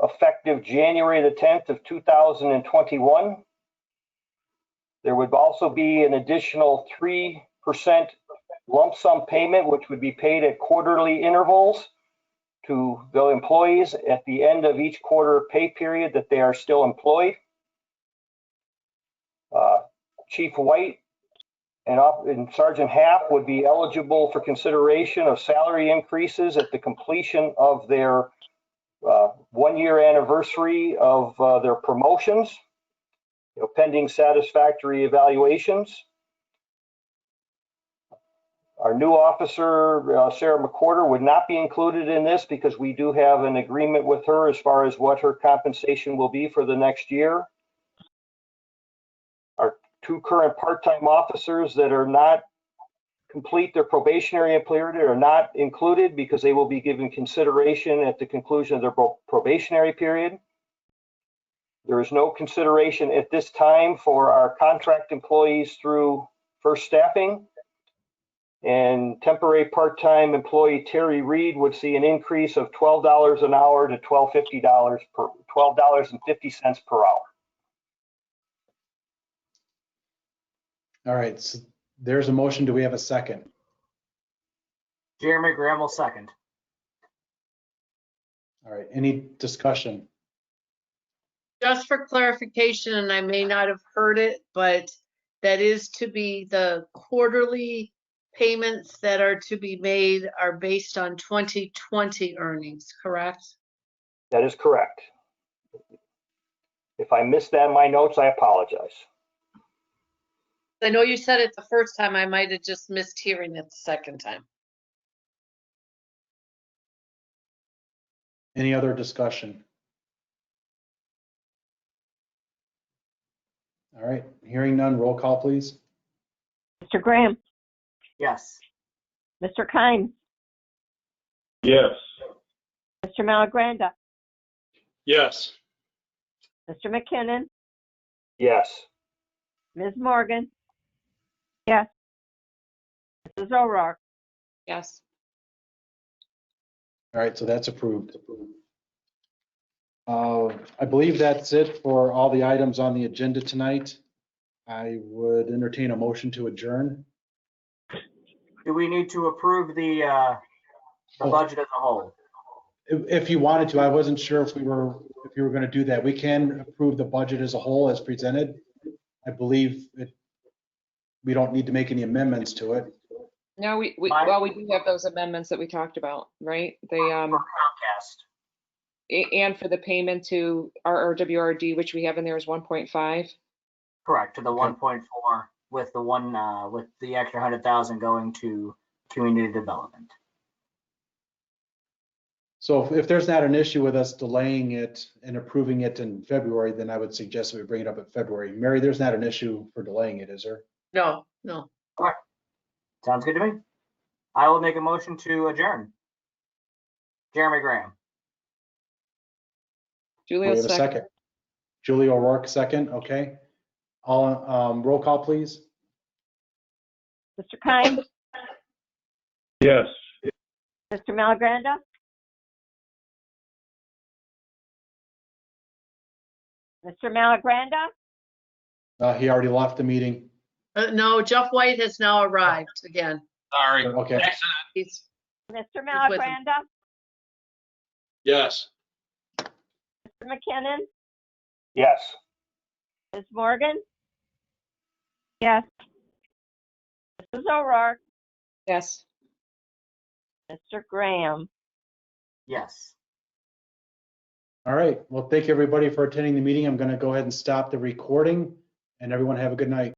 effective January the 10th of 2021. There would also be an additional 3% lump sum payment, which would be paid at quarterly intervals to the employees at the end of each quarter pay period that they are still employed. Chief White and Sergeant Happ would be eligible for consideration of salary increases at the completion of their 1-year anniversary of their promotions, pending satisfactory evaluations. Our new officer, Sarah McCorder, would not be included in this because we do have an agreement with her as far as what her compensation will be for the next year. Our 2 current part-time officers that are not complete their probationary period are not included because they will be given consideration at the conclusion of their probationary period. There is no consideration at this time for our contract employees through First Staffing. And temporary part-time employee Terry Reed would see an increase of $12 an hour to $12.50 per hour. All right, so there's a motion. Do we have a second? Jeremy Graham will second. All right, any discussion? Just for clarification, and I may not have heard it, but that is to be the quarterly payments that are to be made are based on 2020 earnings, correct? That is correct. If I missed that in my notes, I apologize. I know you said it the first time, I might have just missed hearing it the second time. Any other discussion? All right, hearing none, roll call, please. Mr. Graham, Yes. Mr. Kynes, Yes. Mr. Malagranda, Yes. Mr. McKinnon, Yes. Ms. Morgan. Yes. Mrs. O'Rourke. Yes. All right, so that's approved. I believe that's it for all the items on the agenda tonight. I would entertain a motion to adjourn. Do we need to approve the budget as a whole? If you wanted to, I wasn't sure if you were going to do that. We can approve the budget as a whole as presented. I believe we don't need to make any amendments to it. No, we do have those amendments that we talked about, right? They Comcast. and for the payment to our RWRD, which we have in there is 1.5. Correct, to the 1.4 with the with the extra 100,000 going to community development. So if there's not an issue with us delaying it and approving it in February, then I would suggest that we bring it up in February. Mary, there's not an issue for delaying it, is there? No. Sounds good to me. I will make a motion to adjourn. Jeremy Graham. Julie, We have a second. Julie O'Rourke, second. Okay. All roll call, please. Mr. Kynes, Yes. Mr. Malagranda, Mr. Malagranda, He already left the meeting. No, Jeff White has now arrived again. Sorry. Okay. He's Mr. with him. Malagranda, Yes. Mr. McKinnon, Yes. Ms. Morgan. Yes. Mrs. O'Rourke, Yes. Mr. Graham. Yes. All right. Well, thank you everybody for attending the meeting. I'm going to go ahead and stop the recording and everyone have a good night.